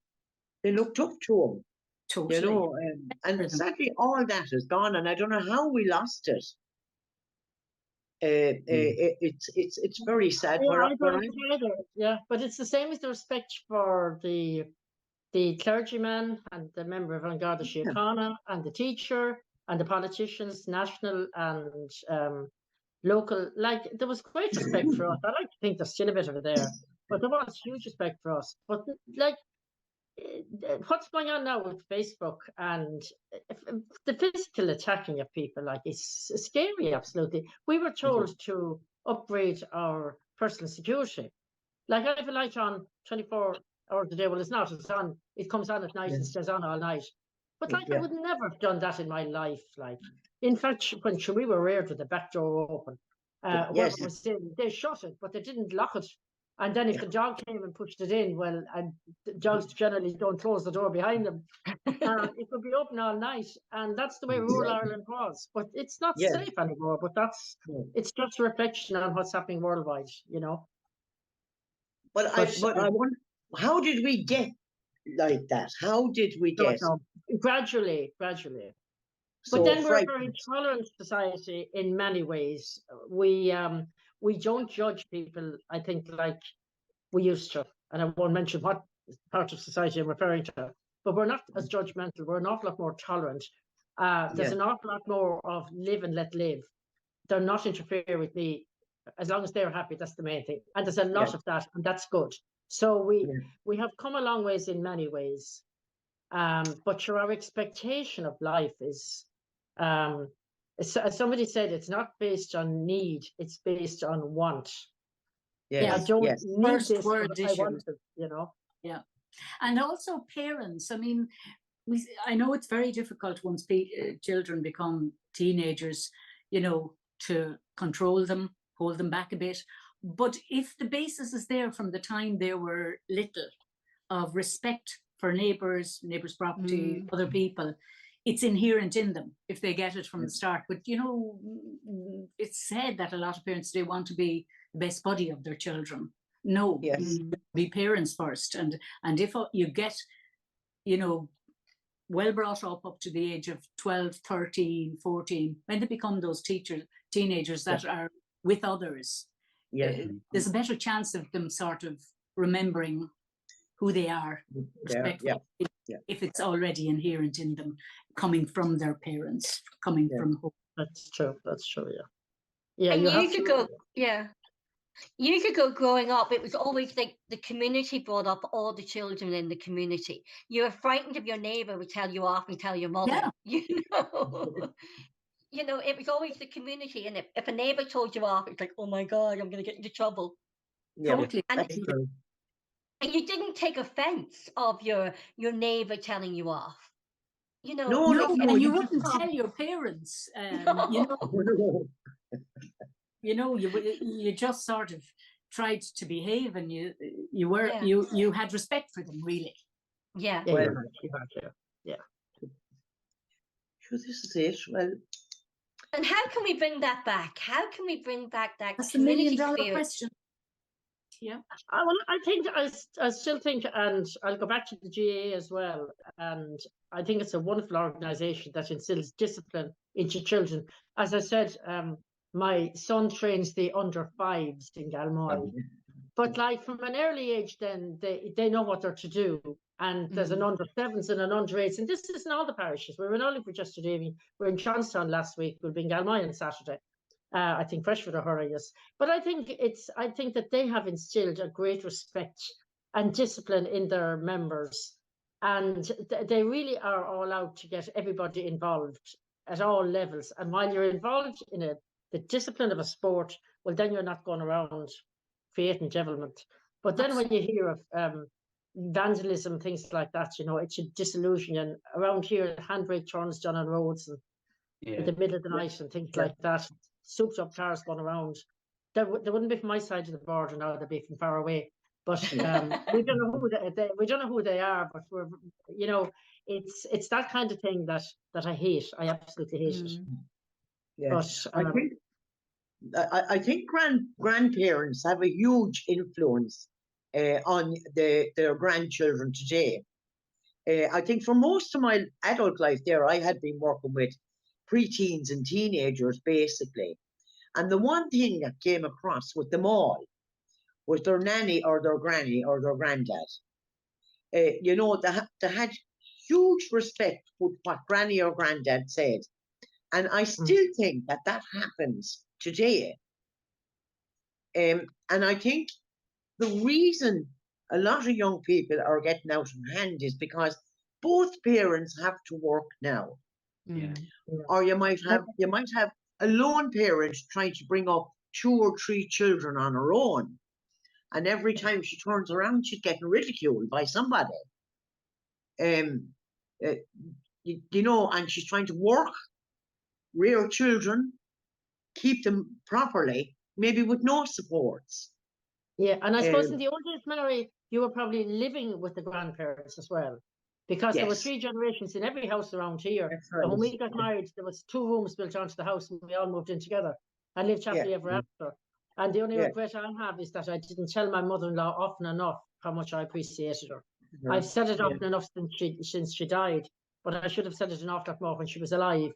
They looked up to them. Totally. You know, and sadly all that is gone, and I don't know how we lost it. It's very sad. Yeah, but it's the same as the respect for the clergyman and the member of An Garda Síochána and the teacher and the politicians, national and local. Like, there was great respect for us. I like to think there's still a bit of it there, but there was huge respect for us. But like, what's going on now with Facebook and the physical attacking of people, like, it's scary. Absolutely. We were told to upgrade our personal security. Like, I have a light on 24 hours a day. Well, it's not. It's on. It comes on at night and stays on all night. But like, I would never have done that in my life. Like, in fact, when we were reared with the back door open, they shut it, but they didn't lock it. And then if the dog came and pushed it in, well, and the dogs generally don't close the door behind them, it would be open all night. And that's the way rural Ireland was. But it's not safe anymore. But it's just a reflection on what's happening worldwide, you know. But I wonder, how did we get like that? How did we get? Gradually. So but then we're a very tolerant society in many ways. We don't judge people, I think, like we used to. And I won't mention what part of society I'm referring to. But we're not as judgmental. We're an awful lot more tolerant. There's an awful lot more of live and let live. They're not interfere with me. As long as they're happy, that's the main thing. And there's a lot of that, and that's good. So we have come a long ways in many ways. But our expectation of life is, as somebody said, it's not based on need, it's based on want. I don't need this, but I want it, you know. Yeah. And also parents. I mean, I know it's very difficult once children become teenagers, you know, to control them, hold them back a bit. But if the basis is there from the time they were little of respect for neighbours, property, other people, it's inherent in them if they get it from the start. But, you know, it's said that a lot of parents today want to be the best buddy of their children. No, be parents first. And if you get, you know, well brought up to the age of 12, 13, 14, when they become those teenagers that are with others, there's a better chance of them sort of remembering who they are, respectful, if it's already inherent in them, coming from their parents, coming from home. That's true, yeah. And years ago growing up, it was always like the community brought up all the children in the community. You were frightened if your neighbour would tell you off and tell your mother, you know. You know, it was always the community, and if a neighbour told you off, it's like, oh my God, I'm going to get into trouble. Totally. And you didn't take offence of your neighbour telling you off. You know, and you wouldn't tell your parents. You know, you just sort of tried to behave, and you had respect for them, really. Yeah. Sure, this is it. Well. And how can we bring that back? How can we bring back that That's the $1 million question. Yeah. I still think, and I'll go back to the GAA as well. And I think it's a wonderful organisation that instills discipline into children. As I said, my son trains the under 5s in Galmoy. But like from an early age, then they know what they're to do. And there's an under 7s and an under 8s. And this is in all the parishes. We were in Oliver yesterday. We're in Johnstown last week. We'll be in Galmoy on Saturday. I think Freshford are horrendous. But I think that they have instilled a great respect and discipline in their members. And they really are all out to get everybody involved at all levels. And while you're involved in the discipline of a sport, well, then you're not going around creating devilment. But then when you hear of vandalism, things like that, you know, it should disillusion. And around here, handbrake turns done on roads and in the middle of the night and things like that, souped up cars going around. They wouldn't be from my side of the border now; they'd be from far away. But we don't know who they are. But we're, you know, it's that kind of thing that I hate. I absolutely hate it. Yeah. But I think grandparents have a huge influence on their grandchildren today. I think for most of my adult life there, I had been working with preteens and teenagers basically. And the one thing that came across with them all was their nanny or their granny or their granddad. You know, they had huge respect for what granny or granddad said. And I still think that happens today. And I think the reason a lot of young people are getting out of hand is because both parents have to work now. Or you might have a lone parent trying to bring up 2 or 3 children on her own. And every time she turns around, she's getting ridiculed by somebody. You know, and she's trying to work, rear children, keep them properly, maybe with no supports. Yeah, and I suppose in the old days, Mary, you were probably living with the grandparents as well, because there were 3 generations in every house around here. Right. And when we got married, there was 2 rooms built onto the house, and we all moved in together and lived happily ever after. And the only regret I have is that I didn't tell my mother-in-law often enough how much I appreciated her. I've said it often enough since she died, but I should have said it an awful lot more when she was alive.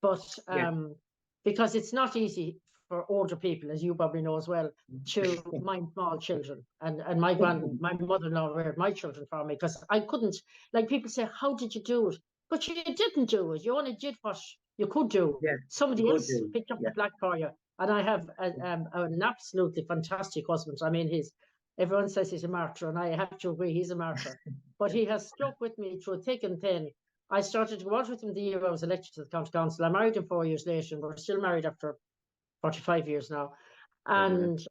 But because it's not easy for older people, as you probably know as well, to mind small children. And my mother-in-law reared my children for me, because I couldn't, like people say, how did you do it? But you didn't do it. You only did what you could do. Yeah, somebody else picked up the slack for you. And I have an absolutely fantastic husband. I mean, everyone says he's a martyr, and I have to agree, he's a martyr. But he has stuck with me through thick and thin. I started to go out with him the year I was elected to the county council. I married him 4 years later, and we're still married after 45 years now. And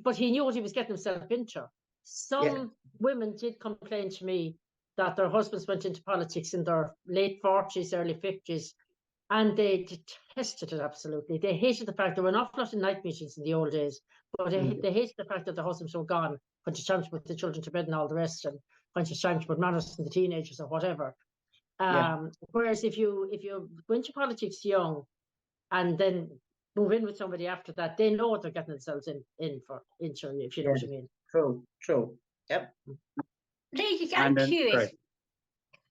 but he knew what he was getting himself into. Some women did complain to me that their husbands went into politics in their late 40s, early 50s, and they detested it absolutely. They hated the fact there were an awful lot of night meetings in the old days, but they hated the fact that the husbands were gone, when it's time to put the children to bed and all the rest, and when it's time to put manners in the teenagers or whatever. Whereas if you go into politics young and then move in with somebody after that, they know what they're getting themselves into, if you know what I mean. True. Yep. Ladies, I'm curious.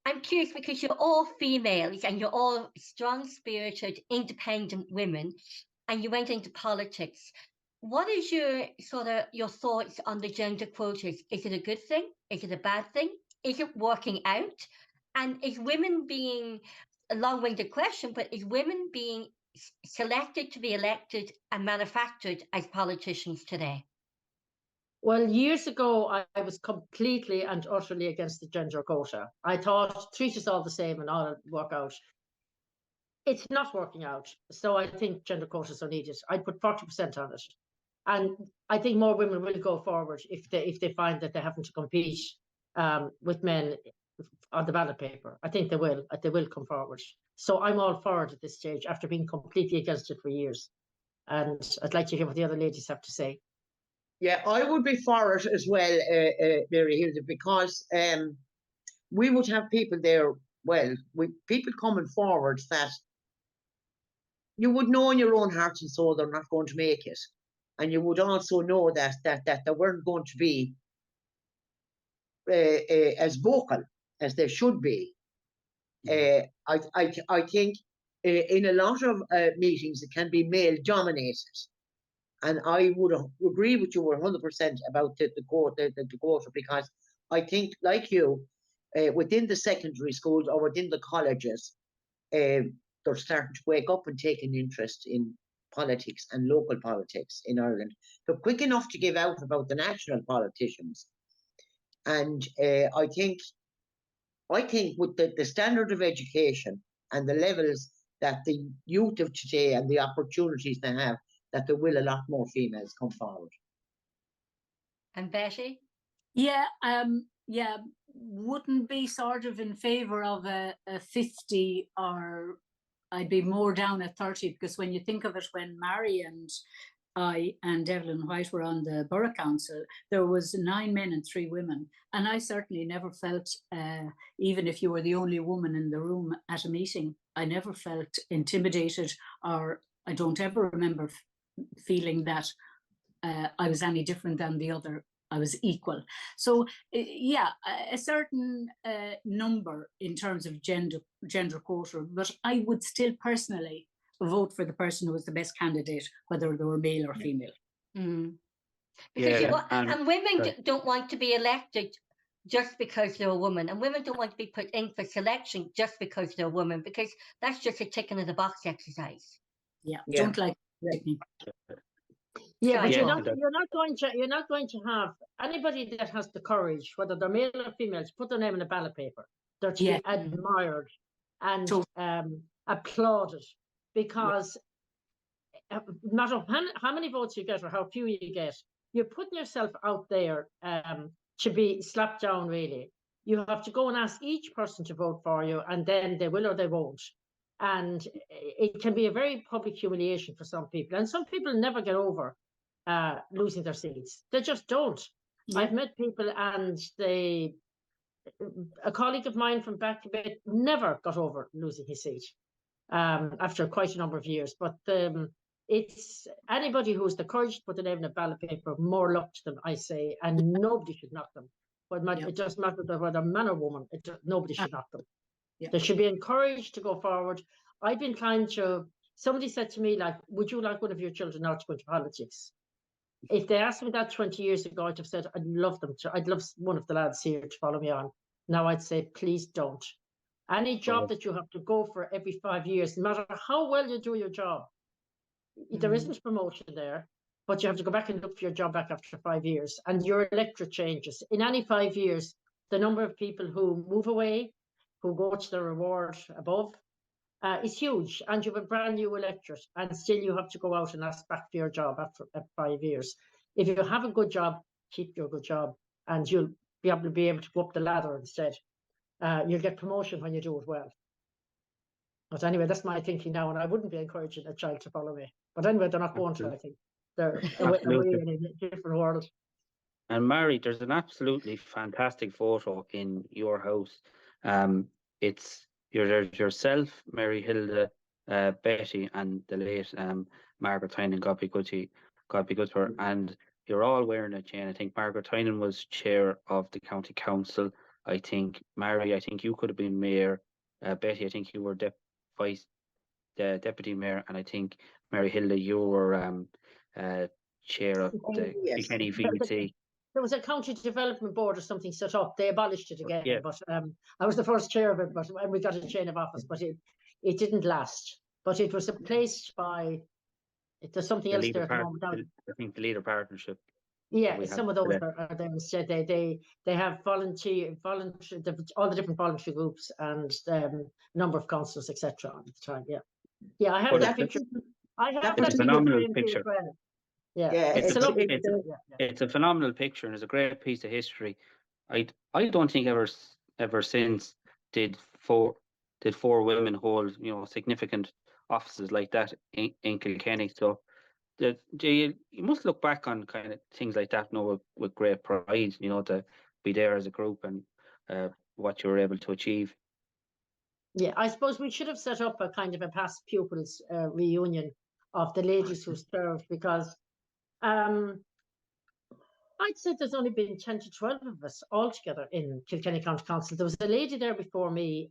I'm curious because you're all females and you're all strong-spirited, independent women, and you went into politics. What is your thoughts on the gender quotas? Is it a good thing? Is it a bad thing? Is it working out? And is women being, a long-winded question, but is women being selected to be elected and manufactured as politicians today? Well, years ago, I was completely and utterly against the gender quota. I thought, treat us all the same and all work out. It's not working out. So I think gender quotas are needed. I'd put 40% on it. And I think more women will go forward if they find that they're having to compete with men on the ballot paper. I think they will come forward. So I'm all for it at this stage, after being completely against it for years. And I'd like to hear what the other ladies have to say. Yeah, I would be for it as well, Mary Hilda, because we would have people there, people coming forward that you would know in your own heart and soul they're not going to make it. And you would also know that they weren't going to be as vocal as they should be. I think in a lot of meetings, it can be male dominated. And I would agree with you 100% about the quota, because I think, like you, within the secondary schools or within the colleges, they're starting to wake up and take an interest in politics and local politics in Ireland. They're quick enough to give out about the national politicians. And I think with the standard of education and the levels that the youth of today and the opportunities they have, that there will a lot more females come forward. And Betty? Yeah, wouldn't be sort of in favour of a 50, or I'd be more down at 30, because when you think of it, when Marie and I and Evelyn White were on the Borough Council, there was 9 men and 3 women. And I certainly never felt, even if you were the only woman in the room at a meeting, I never felt intimidated, or I don't ever remember feeling that I was any different than the other. I was equal. So yeah, a certain number in terms of gender quota, but I would still personally vote for the person who was the best candidate, whether they were male or female. Mm. Because Yeah, and women don't want to be elected just because they're a woman, and women don't want to be put in for selection just because they're a woman, because that's just a ticking of the box exercise. Yeah. Don't like. Yeah, but Yeah. you're not going to have anybody that has the courage, whether they're male or female, to put their name in a ballot paper. They're to be admired and applauded, because no matter how many votes you get or how few you get, you're putting yourself out there to be slapped down, really. You have to go and ask each person to vote for you, and then they will or they won't. And it can be a very public humiliation for some people. And some people never get over losing their seats. They just don't. Yeah. I've met people, and a colleague of mine from back a bit never got over losing his seat after quite a number of years. But it's anybody who has the courage to put the name in a ballot paper, more luck to them, I say, and nobody should knock them. But it doesn't matter whether man or woman, nobody should knock them. Yeah. They should be encouraged to go forward. I've been trying to, somebody said to me, like, would you like one of your children now to go into politics? If they asked me that 20 years ago, I'd have said, I'd love one of the lads here to follow me on. Now I'd say, please don't. Any job that you have to go for every 5 years, no matter how well you do your job, there isn't promotion there, but you have to go back and look for your job back after 5 years, and your electorate changes. In any 5 years, the number of people who move away, who go to the reward above, is huge, and you have a brand new electorate, and still you have to go out and ask back for your job after 5 years. If you have a good job, keep your good job, and you'll be able to go up the ladder instead. You'll get promotion when you do it well. But anyway, that's my thinking now, and I wouldn't be encouraging a child to follow me. But anyway, they're not going to, I think. They're away in a different world. And Marie, there's an absolutely fantastic photo in your house. It's there's yourself, Mary, Hilda, Betty, and the late Margaret Tynan, God be good to her, and you're all wearing a chain. I think Margaret Tynan was chair of the county council. I think Marie, I think you could have been mayor. Betty, I think you were deputy mayor, and I think Mary Hilda, you were chair of the Kilkenny VC. There was a county development board or something set up. They abolished it again, but I was the first chair of it. But we got a chain of office, but it didn't last. But it was replaced by there's something else there at the moment. I think the Leader Partnership. Yeah, some of those are there instead. They have all the different voluntary groups and number of councillors, etc. at the time. Yeah. I have that picture. It's a phenomenal picture. Yeah, it's a phenomenal picture, and it's a great piece of history. I don't think ever since did four women hold significant offices like that in Kilkenny. So you must look back on kind of things like that with great pride, to be there as a group and what you were able to achieve. Yeah, I suppose we should have set up a kind of a past pupils reunion of the ladies who served, because I'd say there's only been 10 to 12 of us altogether in Kilkenny County Council. There was a lady there before me.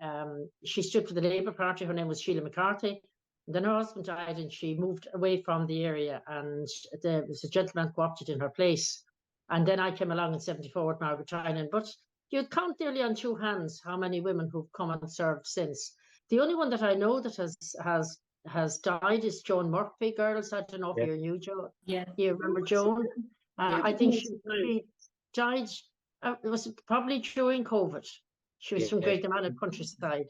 She stood for the Labour Party. Her name was Sheila McCarthy. And then her husband died and she moved away from the area, and there was a gentleman who opted in her place. And then I came along in 74 with Margaret Tynan. But you'd count nearly on two hands how many women who've come and served since. The only one that I know that has died is Joan Murphy. Girls, I don't know if you knew Joan. Yeah. You remember Joan? I think she died, it was probably during COVID. She was from Great Amana countryside.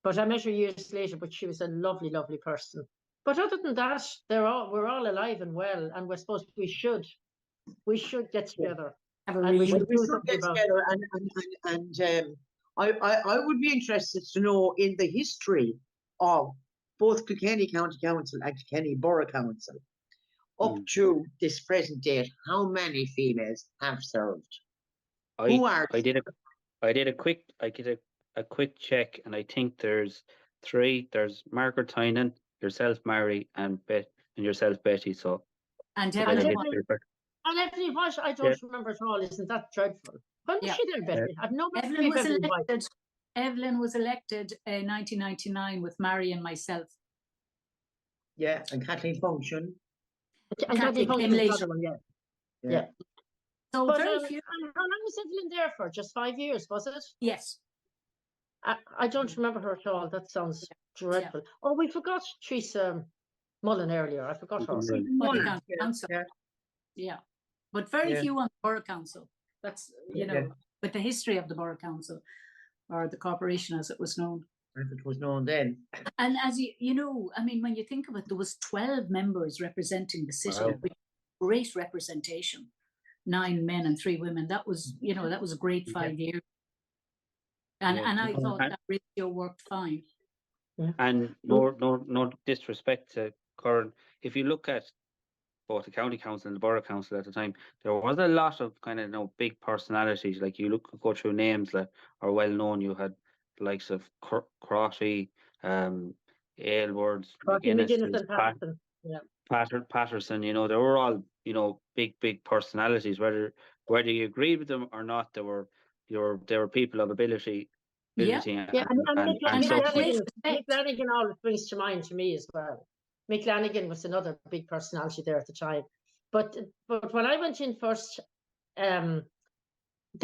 But I met her years later, but she was a lovely, lovely person. But other than that, we're all alive and well, and we're supposed we should get together. And we should get together, and I would be interested to know in the history of both Kilkenny County Council and Kilkenny Borough Council up to this present date, how many females have served? I did a quick check, and I think there's 3. There's Margaret Tynan, yourself, Mary, and yourself, Betty. So and Evelyn White, I don't remember at all. Isn't that dreadful? When was she there, Betty? I've no Evelyn was elected. Evelyn was elected in 1999 with Mary and myself. Yeah, and Kathleen Function. And Kathleen came later. Yeah. So but, very few. How long was Evelyn there for? Just 5 years, was it? Yes. I don't remember her at all. That sounds dreadful. Oh, we forgot Teresa Mullen earlier. I forgot her. Yeah. But very few on the Borough Council. That's, with the history of the Borough Council, or the corporation as it was known. If it was known then. And as you know, I mean, when you think of it, there was 12 members representing the city. Wow. With great representation. 9 men and 3 women. That was, that was a great 5 years. And I thought that ratio worked fine. And no disrespect to Curran. If you look at both the county council and the borough council at the time, there was a lot of kind of big personalities. Like you go through names that are well known. You had the likes of Crotty, Aylward, McGuinness and Patterson. They were all big personalities. Whether you agreed with them or not, they were people of ability. And Mick Lanigan always brings to mind to me as well. Mick Lanigan was another big personality there at the time. But when I went in first, there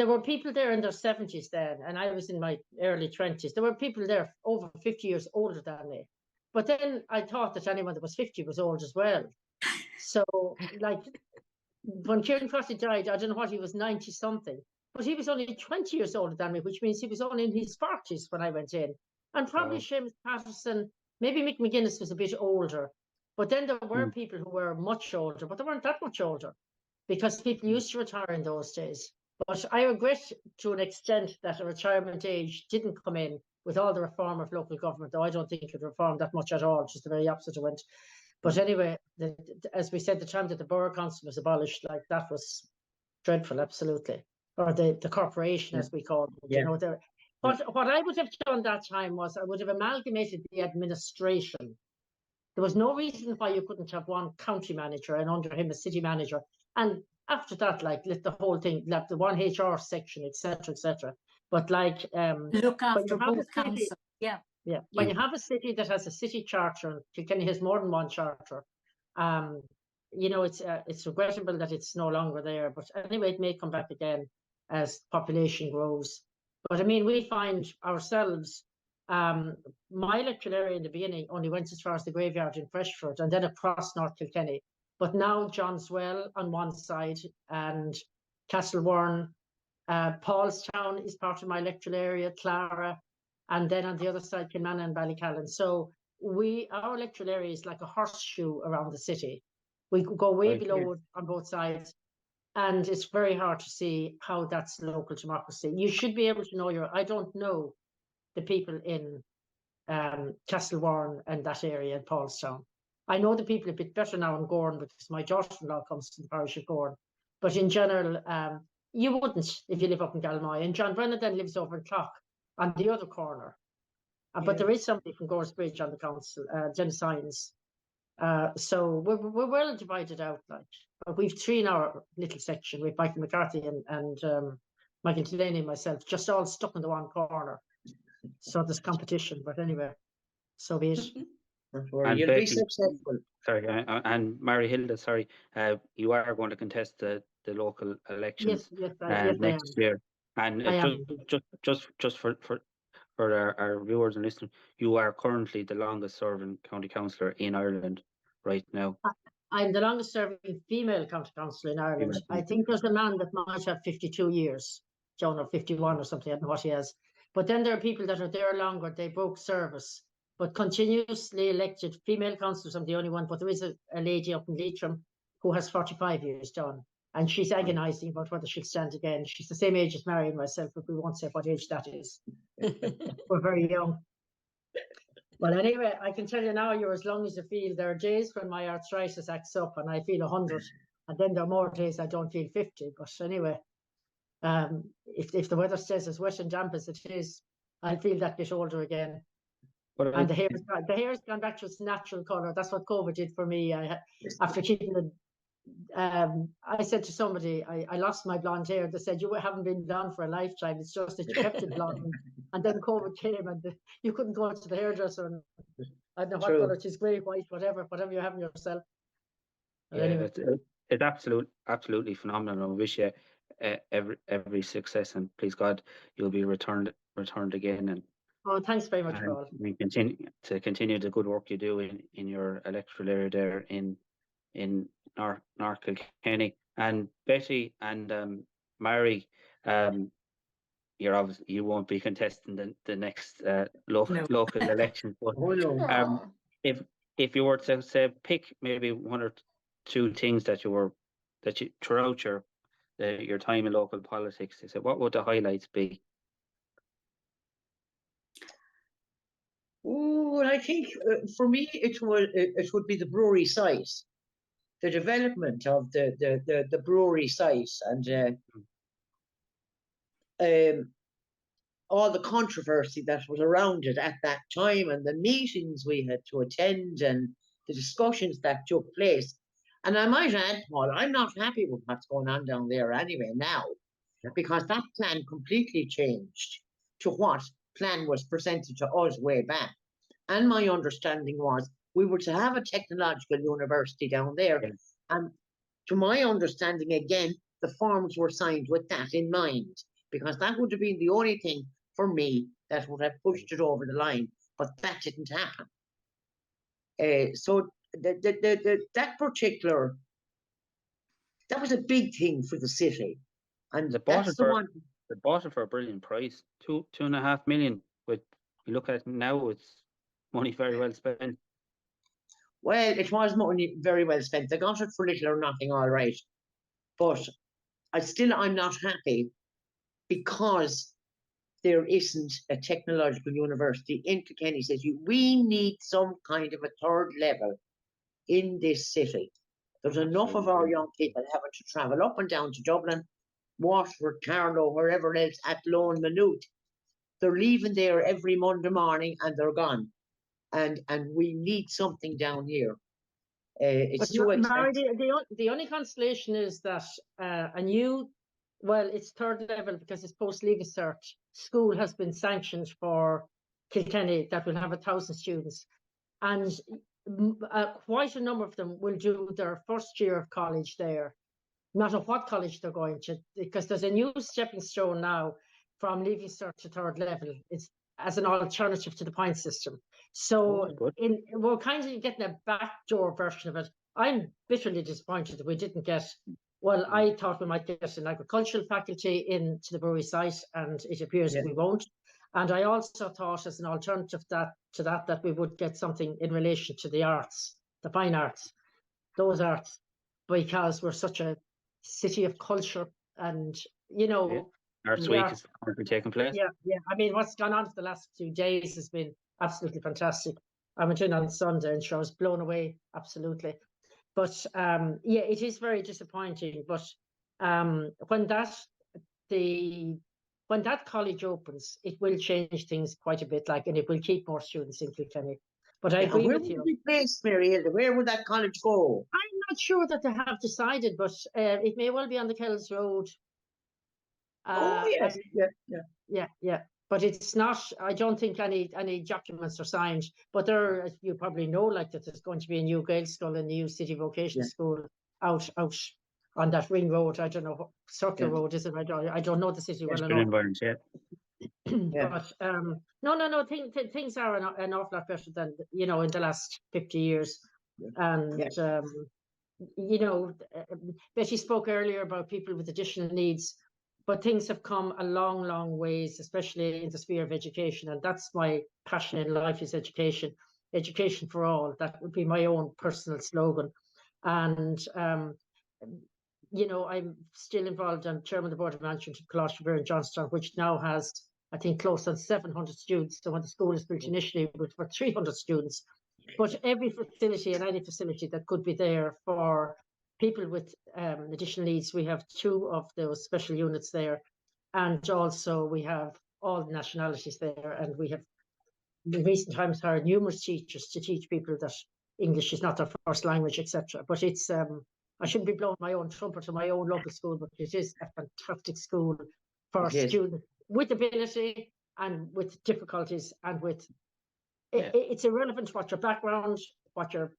were people there in their 70s then, and I was in my early 20s. There were people there over 50 years older than me. But then I thought that anyone that was 50 was old as well. So, when Kieran Crotty died, I don't know what, he was 90-something. But he was only 20 years older than me, which means he was only in his 40s when I went in. And probably Seamus Patterson, maybe Mick McGuinness was a bit older. But then there were people who were much older, but they weren't that much older because people used to retire in those days. But I regret to an extent that a retirement age didn't come in with all the reform of local government, though I don't think it reformed that much at all, just the very opposite it went. But anyway, as we said, the time that the Borough Council was abolished, that was dreadful, absolutely. Or the corporation, as we call it. What I would have done that time was I would have amalgamated the administration. There was no reason why you couldn't have one county manager and under him a city manager. And after that, let the whole thing, the one HR section, etc., etc. But look after both councils. Yeah. When you have a city that has a city charter, Kilkenny has more than one charter. It's regrettable that it's no longer there. But anyway, it may come back again as population grows. But I mean, we find ourselves, my electoral area in the beginning only went as far as the graveyard in Freshford and then across North Kilkenny. But now Johnswell on one side and Castlewarren, Paulstown is part of my electoral area, Clara, and then on the other side, Kilmanna and Ballycallan. So our electoral area is like a horseshoe around the city. We go way below it on both sides. And it's very hard to see how that's local democracy. You should be able to know I don't know the people in Castlewarren and that area in Paulstown. I know the people a bit better now in Gorn because my daughter-in-law comes from the parish of Gorn. But in general, you wouldn't if you live up in Galmoy. And John Brennan then lives over in Clough on the other corner. But there is somebody from Goresbridge on the council, Jen Sines. So we're well divided out, like. But we've three in our little section with Michael McCarthy and Michael Delaney and myself, just all stuck in the one corner. So there's competition, but anyway, so be it. Don't worry, And you'll be Betty, successful. sorry, and Mary Hilda, sorry, you are going to contest the local elections Yes, I am. next year. And I am. just for our viewers and listeners, you are currently the longest serving county councillor in Ireland right now. I'm the longest serving female county councillor in Ireland. I think there's a man that might have 52 years, John, or 51 or something, I don't know what he has. But then there are people that are there longer, they broke service. But continuously elected female councillors, I'm the only one, but there is a lady up in Leitrim who has 45 years, John. And she's agonising about whether she'll stand again. She's the same age as Mary and myself, but we won't say what age that is. We're very young. Well, anyway, I can tell you now, you're as long as you feel. There are days when my arthritis acts up and I feel 100, and then there are more days I don't feel 50. But anyway, if the weather stays as wet and damp as it is, I'll feel that bit older again. And the hair's gone back to its natural colour. That's what COVID did for me. After keeping it. I said to somebody, I lost my blonde hair. They said, you haven't been blonde for a lifetime. It's just that you kept it blonde. And then COVID came and you couldn't go to the hairdresser. And I don't know what colour it is, grey, white, whatever you have in yourself. Yeah, anyway. It's absolutely phenomenal. I wish you every success, and please God, you'll be returned again. And thanks very much, Paul. We continue the good work you do in your electoral area there in North Kilkenny. And Betty and Mary, you won't be contesting the next local election. But if you were to say pick maybe one or two things that you throughout your time in local politics, you said, what would the highlights be? Oh, I think for me it would be the brewery site, the development of the brewery site, and all the controversy that was around it at that time, and the meetings we had to attend, and the discussions that took place. And I might add, Paul, I'm not happy with what's going on down there anyway now, because that plan completely changed to what plan was presented to us way back. And my understanding was we were to have a technological university down there. Yeah. And to my understanding, again, the forms were signed with that in mind, because that would have been the only thing for me that would have pushed it over the line, but that didn't happen. So that was a big thing for the city. And they bought it for a brilliant price, 2.5 million. But you look at it now, it's money very well spent. Well, it was money very well spent. They got it for little or nothing, all right. But I'm not happy, because there isn't a technological university in Kilkenny. Says we need some kind of a third level in this city. There's enough of our young people having to travel up and down to Dublin, Waterford, Carlow, wherever else, at Lone Maynooth. They're leaving there every Monday morning and they're gone. And we need something down here. It's too expensive. The only consolation is that it's third level, because it's post-leaving cert school has been sanctioned for Kilkenny that will have 1,000 students. And quite a number of them will do their first year of college there, no matter what college they're going to, because there's a new stepping stone now from leaving cert to third level. It's as an alternative to the point system. So we're kind of getting a backdoor version of it. I'm bitterly disappointed that we didn't get, I thought we might get an agricultural faculty into the brewery site, and it appears that we won't. And I also thought, as an alternative to that we would get something in relation to the arts, the fine arts, those arts, because we're such a city of culture, and Arts Week is currently taking place. Yeah. I mean, what's gone on for the last few days has been absolutely fantastic. I went in on Sunday and I was blown away, absolutely. But it is very disappointing. But when that college opens, it will change things quite a bit, and it will keep more students in Kilkenny. But I agree with you. Where would it be placed, Mary Hilda? Where would that college go? I'm not sure that they have decided, but it may well be on the Kells Road. Yes, Yeah. But it's not. I don't think any documents are signed. But there, as you probably know, like that there's going to be a new Gael school and a new City Vocational School out on that ring road. I don't know, Circular Road, is it? I don't know the city well enough. But no. Things are an awful lot better than in the last 50 years. And Betty spoke earlier about people with additional needs. But things have come a long, long ways, especially in the sphere of education. And that's my passion in life, is education. Education for all. That would be my own personal slogan. And, I'm still involved. I'm chairman of the Board of Management of Chleirigh in Johnstown, which now has, I think, close on 700 students. So when the school was built initially, it was for 300 students. But every facility and any facility that could be there for people with additional needs, we have 2 of those special units there, and also we have all the nationalities there, and we have in recent times hired numerous teachers to teach people that English is not their first language, etc. But it's I shouldn't be blowing my own trumpet to my own local school, but it is a fantastic school for students with ability and with difficulties, and with it's irrelevant what your background, what your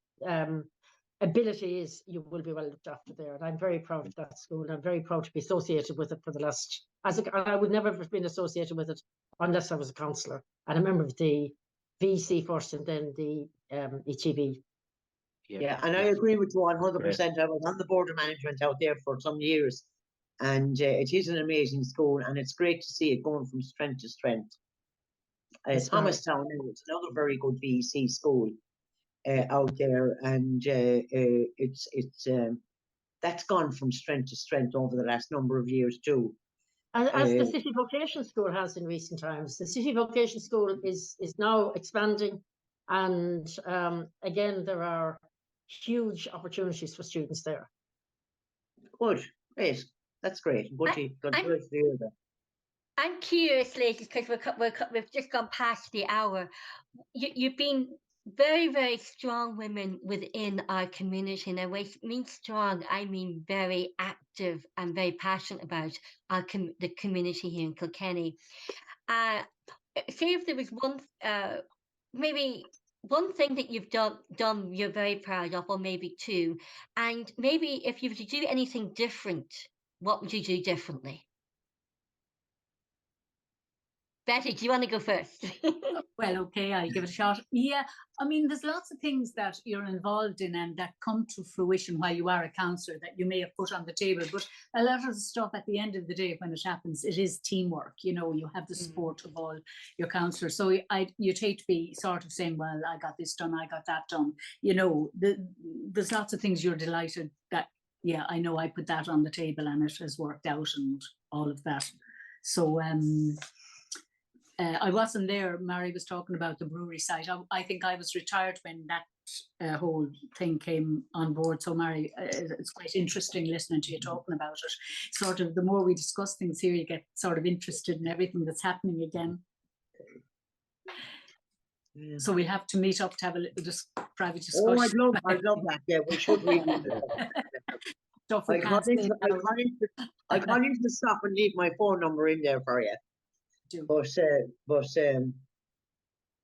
ability is, you will be well looked after there. And I'm very proud of that school, and I'm very proud to be associated with it for the last, I would never have been associated with it unless I was a councillor and a member of the VC first and then the ETB. Yeah, and I agree with you 100%. I was on the Board of Management out there for some years, and it is an amazing school, and it's great to see it going from strength to strength. Thomastown is another very good VC school out there, and it's that's gone from strength to strength over the last number of years too. As the City Vocation School has in recent times. The City Vocation School is now expanding, and again, there are huge opportunities for students there. Good, great, that's great. I'm curious, ladies, because we've just gone past the hour. You've been very, very strong women within our community. And I mean strong, I mean very active and very passionate about the community here in Kilkenny. Say if there was one, maybe one thing that you've done you're very proud of, or maybe 2, and maybe if you were to do anything different, what would you do differently? Betty, do you want to go first? Well, okay, I'll give it a shot. Yeah, I mean, there's lots of things that you're involved in and that come to fruition while you are a councillor that you may have put on the table. But a lot of the stuff at the end of the day, when it happens, it is teamwork. You have the support of all your councillors. So you'd hate to be sort of saying, well, I got this done, I got that done. There's lots of things you're delighted that, yeah, I know I put that on the table and it has worked out and all of that. So, I wasn't there. Mary was talking about the brewery site. I think I was retired when that whole thing came on board. So Mary, it's quite interesting listening to you talking about it. Sort of the more we discuss things here, you get sort of interested in everything that's happening again. Yeah. So we'll have to meet up to have a little private discussion. Oh, I'd love that. Yeah, we should really do that. I can't even stop and leave my phone number in there for you. But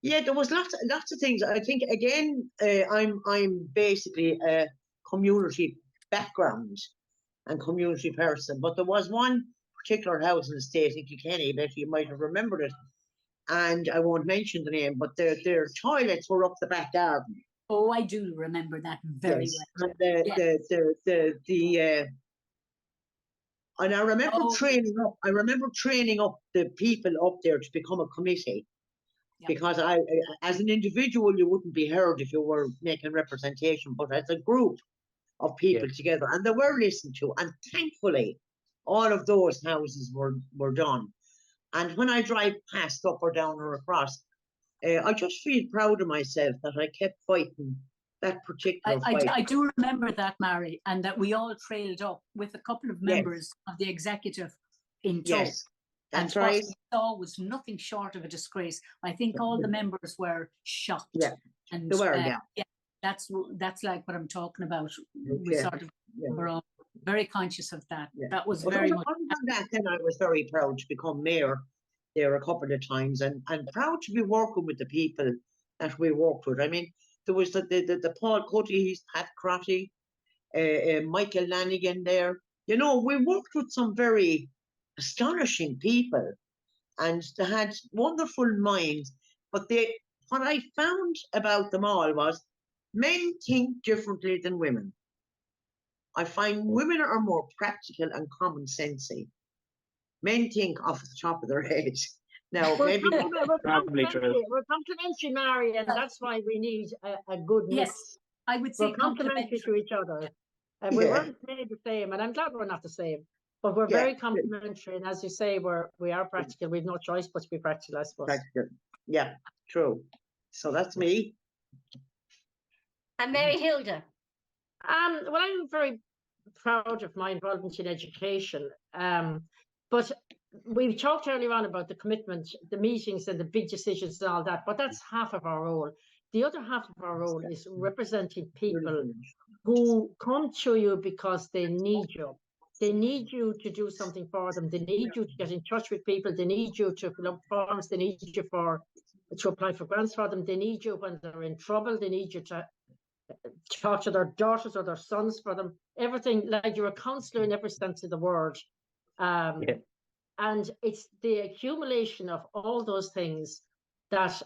yeah, there was lots of things. I think again, I'm basically a community background and community person. But there was one particular housing estate in Kilkenny that you might have remembered it, and I won't mention the name, but their toilets were up the back garden. Oh, I do remember that very well. And I remember training up the people up there to become a committee, because as an individual, you wouldn't be heard if you were making representation, but as a group of people together, and they were listened to, and thankfully, all of those houses were done. And when I drive past up or down or across, I just feel proud of myself that I kept fighting that particular fight. I do remember that, Mary, and that we all trailed up with a couple of members of the executive in tow. Yes, that's and right. What we saw was nothing short of a disgrace. I think all the members were shocked. Yeah, And They were, yeah. that's like what I'm talking about. We Okay. sort of Yeah. were all very conscious of that. Yeah. That was But very other much. than that, then I was very proud to become mayor there a couple of times, and proud to be working with the people that we worked with. I mean, there was the Paul Cuddy, Pat Crotty, Michael Lanigan there. You know, we worked with some very astonishing people, and they had wonderful minds. But what I found about them all was men think differently than women. I find women are more practical and common sensey. Men think off the top of their heads. Now, We're maybe Probably true. We're complimentary, Mary, and that's why we need a good mix. Yes, I would say We're complimentary to each other. And we Yeah. weren't made the same, and I'm glad we're not the same. But we're Yeah. very complimentary, and as you say, we are practical. We've no choice but to be practical, I suppose. practical. Yeah, true. So that's me. And Mary Hilda. Well, I'm very proud of my involvement in education. But we talked earlier on about the commitment, the meetings and the big decisions and all that, but that's half of our role. The other half of our role is representing people who come to you because they need you. They need you to do something for them. They need you to get in touch with people. They need you to fill up forms. They need you to apply for grants for them. They need you when they're in trouble. They need you to talk to their daughters or their sons for them. Everything, like you're a councillor in every sense of the word. Yeah. And it's the accumulation of all those things that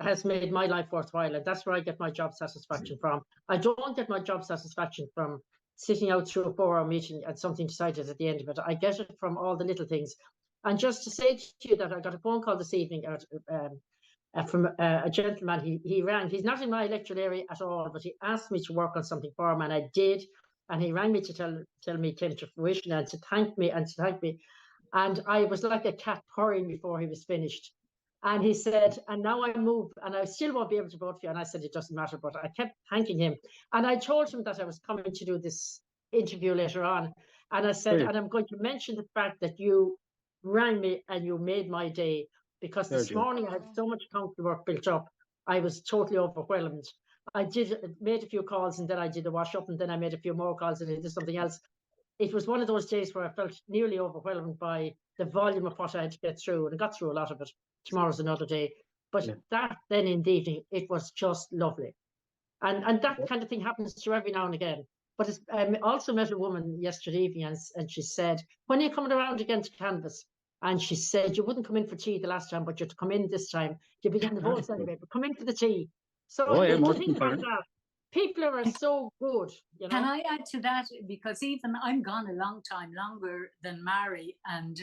has made my life worthwhile. And that's where I get my job satisfaction from. I don't get my job satisfaction from sitting out through a 4-hour meeting and something decided at the end of it. I get it from all the little things. And just to say to you that I got a phone call this evening from a gentleman. He rang. He's not in my electoral area at all, but he asked me to work on something for him, and I did. And he rang me to tell me it came to fruition and to thank me. And I was like a cat purring before he was finished. And he said, and now I move, and I still won't be able to vote for you. And I said, it doesn't matter, but I kept thanking him. And I told him that I was coming to do this interview later on. And I said, and I'm going to mention the fact that you rang me and you made my day, because this morning I had so much council work built up. I was totally overwhelmed. I made a few calls, and then I did a wash up, and then I made a few more calls, and I did something else. It was one of those days where I felt nearly overwhelmed by the volume of what I had to get through, and I got through a lot of it. Tomorrow's another day. But that then in the evening, it was just lovely. And that kind of thing happens to you every now and again. But I also met a woman yesterday evening, and she said, when are you coming around again to canvass? And she said, you wouldn't come in for tea the last time, but you're to come in this time. You'll be getting the votes anyway, but come in for the tea. So think like that. People are so good, you know. Can I add to that? Because even I'm gone a long time, longer than Mary, and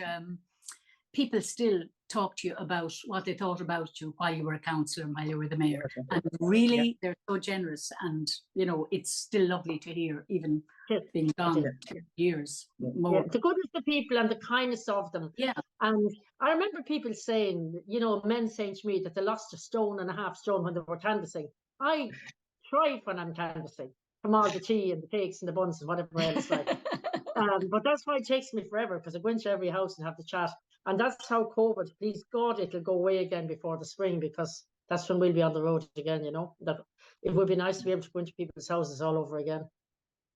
people still talk to you about what they thought about you while you were a councillor, while you were the mayor. And really, they're so generous, and you know, it's still lovely to hear, even being gone years more. The goodness of the people and the kindness of them. Yeah. And I remember people saying, you know, men saying to me that they lost 1.5 stone when they were canvassing. I thrive when I'm canvassing, from all the tea and the cakes and the buns and whatever else. Like. But that's why it takes me forever, because I go into every house and have the chat. And that's how COVID, please God, it'll go away again before the spring, because that's when we'll be on the road again, you know. That it would be nice to be able to go into people's houses all over again.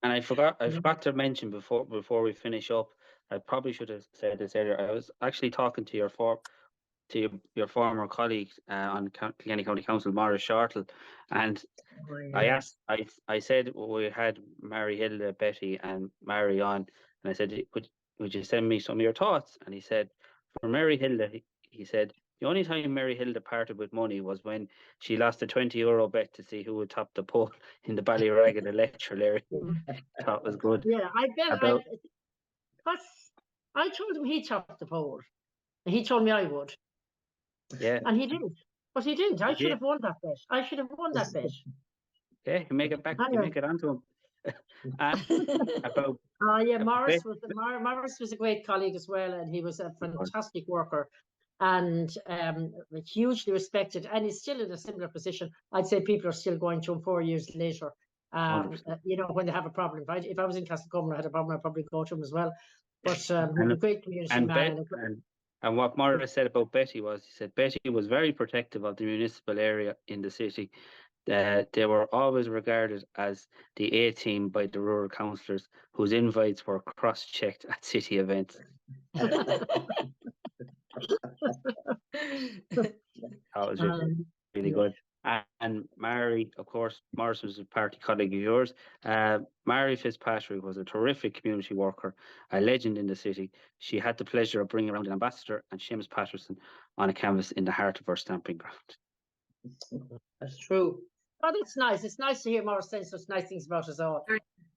And I forgot to mention before we finish up, I probably should have said this earlier. I was actually talking to your former colleague on Kilkenny County Council, Maire Shortle, and I said we had Mary Hilda, Betty and Mary on, and I said, would you send me some of your thoughts? And he said, for Mary Hilda, he said, the only time Mary Hilda parted with money was when she lost a €20 bet to see who would top the poll in the Ballyraggan electoral area. Thought was good. Yeah, I bet. I told him he topped the poll. And he told me I would. Yeah. And he didn't. But he didn't. I should have won that bet. I should have won that bet. Yeah, you make it back. You make it onto him. Morris was a great colleague as well, and he was a fantastic worker, and hugely respected, and he's still in a similar position. I'd say people are still going to him 4 years later. You know, when they have a problem. If I was in Castlecomer and I had a problem, I'd probably go to him as well. But a great community man. And what Maire said about Betty was, he said Betty was very protective of the municipal area in the city, They were always regarded as the A team by the rural councillors, whose invites were cross-checked at city events. That was really good. And Mary, of course, Morris was a party colleague of yours. Mary Fitzpatrick was a terrific community worker, a legend in the city. She had the pleasure of bringing around an ambassador and Seamus Patterson on a canvas in the heart of her stamping ground. That's true. But it's nice. It's nice to hear Morris saying such nice things about us all.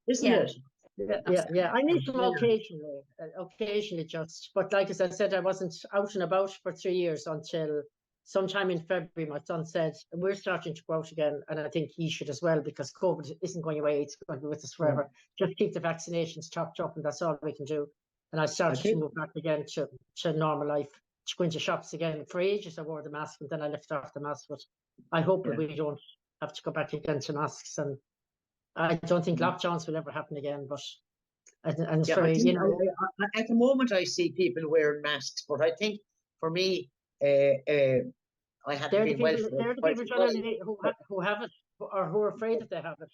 Isn't it? Yeah. I need them occasionally just. But like as I said, I wasn't out and about for 3 years until sometime in February. My son said, we're starting to go out again, and I think he should as well, because COVID isn't going away. It's going to be with us forever. Just keep the vaccinations topped up, and that's all we can do. And I started to move back again to normal life, to go into shops again. For ages I wore the mask, and then I left off the mask. But I hope that we don't have to go back again to masks, and I don't think lockdowns will ever happen again. But and Yeah, very, you know, at the moment I see people wearing masks, but I think for me, I have they're to the be well. people, they're the people generally who have it, or who are afraid that they have it.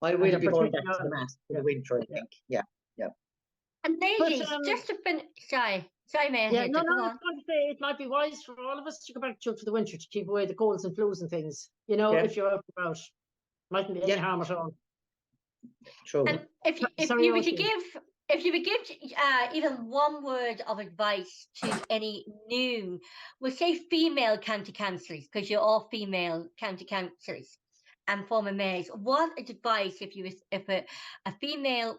I will be going back to the mask in the winter, I think. Yeah. And ladies, just to finish, sorry, Mayor. Yeah, no, I was going to say it might be wise for all of us to go back to the winter to keep away the colds and flus and things. You know, if you're out and about, mightn't be any harm at all. True. And if you were to give even one word of advice to any new, we'll say female county councillors, because you're all female county councillors and former mayors, what advice if a female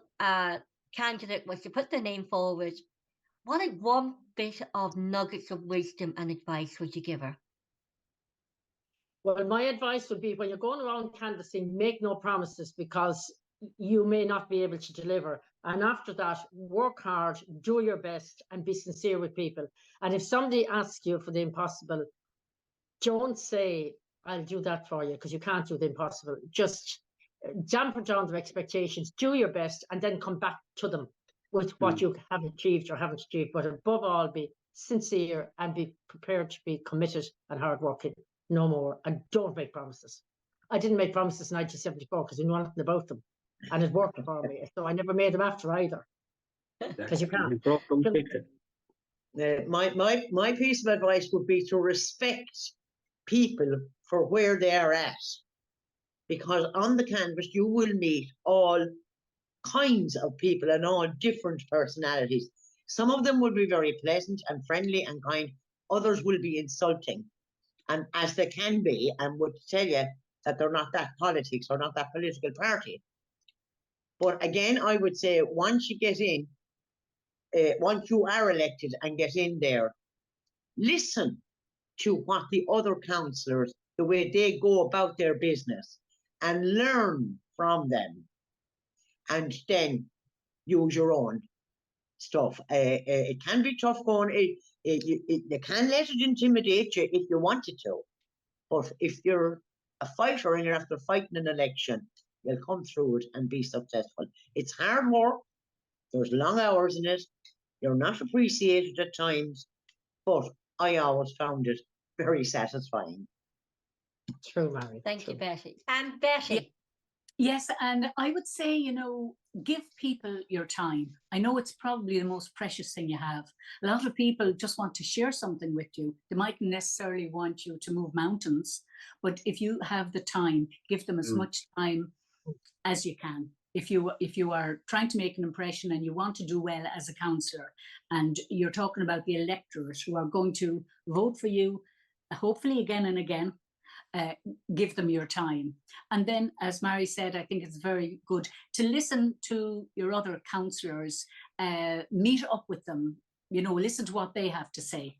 candidate was to put their name forward, what one bit of nuggets of wisdom and advice would you give her? Well, my advice would be, when you're going around canvassing, make no promises, because you may not be able to deliver. And after that, work hard, do your best, and be sincere with people. And if somebody asks you for the impossible, don't say, I'll do that for you, because you can't do the impossible. Just dampen down their expectations, do your best, and then come back to them with what you have achieved or haven't achieved. But above all, be sincere and be prepared to be committed and hardworking. No more. And don't make promises. I didn't make promises in 1974 because I knew nothing about them, and it worked for me. So I never made them after either, because you can't. My piece of advice would be to respect people for where they are at, because on the canvas you will meet all kinds of people and all different personalities. Some of them will be very pleasant and friendly and kind. Others will be insulting, and as they can be, and would tell you that they're not that politics or not that political party. But again, I would say, once you get in, once you are elected and get in there, listen to what the other councillors, the way they go about their business, and learn from them, and then use your own stuff. It can be tough going. You can let it intimidate you if you wanted to, but if you're a fighter and you're after fighting an election, you'll come through it and be successful. It's hard work. There's long hours in it. You're not appreciated at times, but I always found it very satisfying. True, Mary. Thank you, Betty. And Betty. Yes, and I would say, give people your time. I know it's probably the most precious thing you have. A lot of people just want to share something with you. They mightn't necessarily want you to move mountains, but if you have the time, give them as much time as you can. If you are trying to make an impression and you want to do well as a councillor, and you're talking about the electorate who are going to vote for you, hopefully again and again, give them your time. And then, as Mary said, I think it's very good to listen to your other councillors, meet up with them, listen to what they have to say.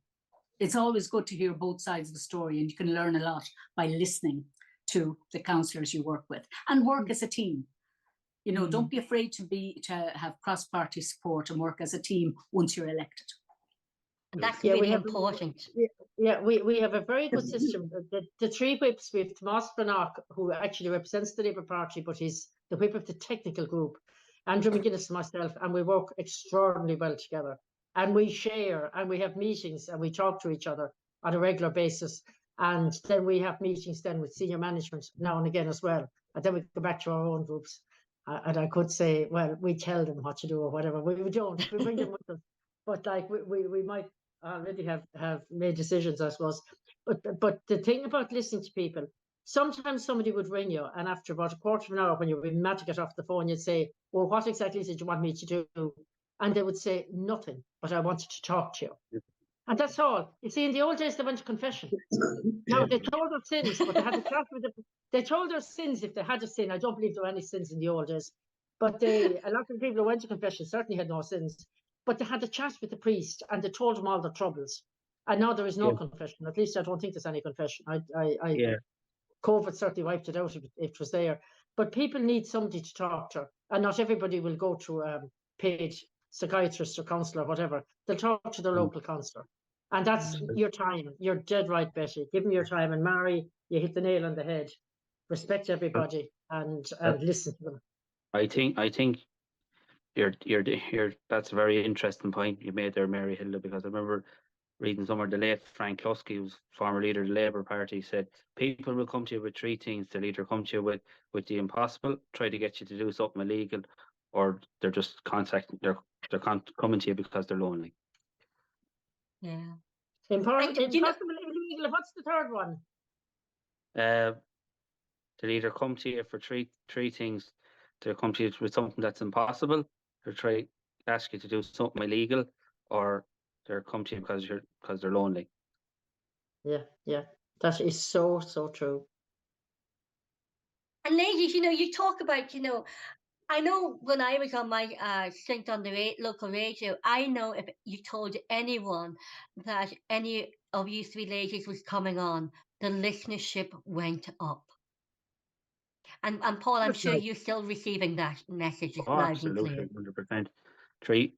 It's always good to hear both sides of the story, and you can learn a lot by listening to the councillors you work with, and work as a team. Don't be afraid to have cross-party support and work as a team once you're elected. That's really important. We have a very good system. The three whips, we have Tomas Brannock, who actually represents the Labour Party, but he's the whip of the technical group, Andrew McGuinness and myself, and we work extraordinarily well together. And we share, and we have meetings, and we talk to each other on a regular basis. And then we have meetings then with senior management now and again as well. And then we go back to our own groups. And I could say, well, we tell them what to do or whatever. We don't. We bring them with us. But like we might already have made decisions, I suppose. But the thing about listening to people, sometimes somebody would ring you, and after about a quarter of an hour, when you're mad to get off the phone, you'd say, well, what exactly did you want me to do? And they would say, nothing, but I wanted to talk to you. And that's all. You see, in the old days, they went to confession. Now, they told their sins, but they had a chat with they told their sins if they had a sin. I don't believe there were any sins in the old days. But a lot of people who went to confession certainly had no sins. But they had a chat with the priest, and they told him all their troubles. And now there is no confession. At least I don't think there's any confession. COVID certainly wiped it out if it was there. But people need somebody to talk to. And not everybody will go to a paid psychiatrist or counsellor or whatever. They'll talk to their local counsellor. And that's your time. You're dead right, Betty. Give them your time. And Mary, you hit the nail on the head. Respect everybody and listen to them. I think you're that's a very interesting point you made there, Mary Hilda, because I remember reading somewhere the late Frank Lusky, who's former leader of the Labour Party, said people will come to you with three things. They'll either come to you with the impossible, try to get you to do something illegal, or they're just they're coming to you because they're lonely. Yeah. Impossible, illegal. What's the third one? They'll either come to you for three things. They'll come to you with something that's impossible, or try ask you to do something illegal, or they'll come to you because they're lonely. Yeah, that is so true. And ladies, you talk about, I know when I was on my stint on the local radio, I know if you told anyone that any of you three ladies was coming on, the listenership went up. And Paul, I'm sure you're still receiving that message loud and clear. 100%. Three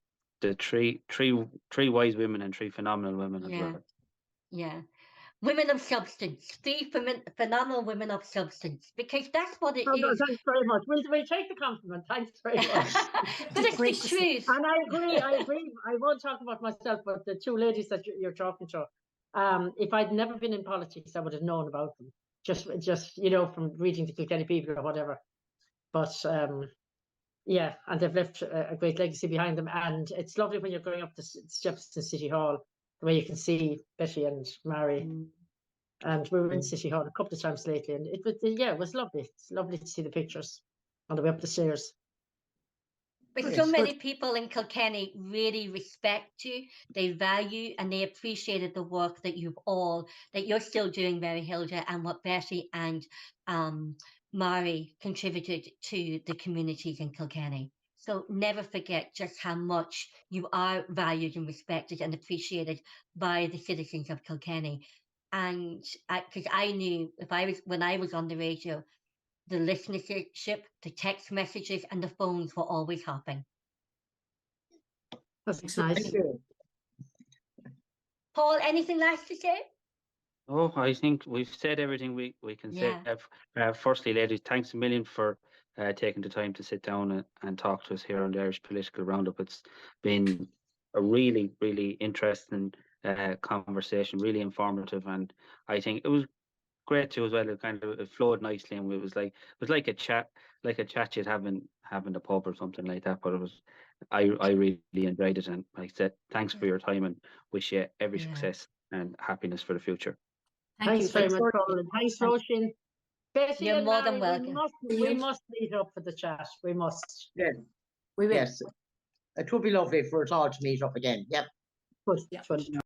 wise women and three phenomenal women as well. Yeah. Women of substance, three phenomenal women of substance, because that's what it is. Thanks very much. We'll take the compliment. Thanks very much. But it's the truth. And I agree. I won't talk about myself, but the two ladies that you're talking to, if I'd never been in politics, I would have known about them. Just from reading the Kilkenny People or whatever. But and they've left a great legacy behind them. And it's lovely when you're going up the steps to City Hall, the way you can see Betty and Mary. And we were in City Hall a couple of times lately, and it was lovely. It's lovely to see the pictures on the way up the stairs. But so many people in Kilkenny really respect you, they value and they appreciated the work that you're still doing, Mary Hilda, and what Betty and Mary contributed to the communities in Kilkenny. So never forget just how much you are valued and respected and appreciated by the citizens of Kilkenny. And because I knew when I was on the radio, the listenership, the text messages, and the phones were always hopping. That's nice. Paul, anything last to say? Oh, I think we've said everything we can say. Firstly, ladies, thanks a million for taking the time to sit down and talk to us here on the Irish Political Roundup. It's been a really, really interesting conversation, really informative, and I think it was great too as well. It flowed nicely, and it was like a chat you'd have in the pub or something like that. But I really enjoyed it, and like I said, thanks for your time, and wish you every success and happiness for the future. Thanks very much, Paul. Thanks, Roisin. Betty, you're more than welcome. We must meet up for the chat. We must. Yes. We will. Yes. It would be lovely for us all to meet up again. Yep. Good.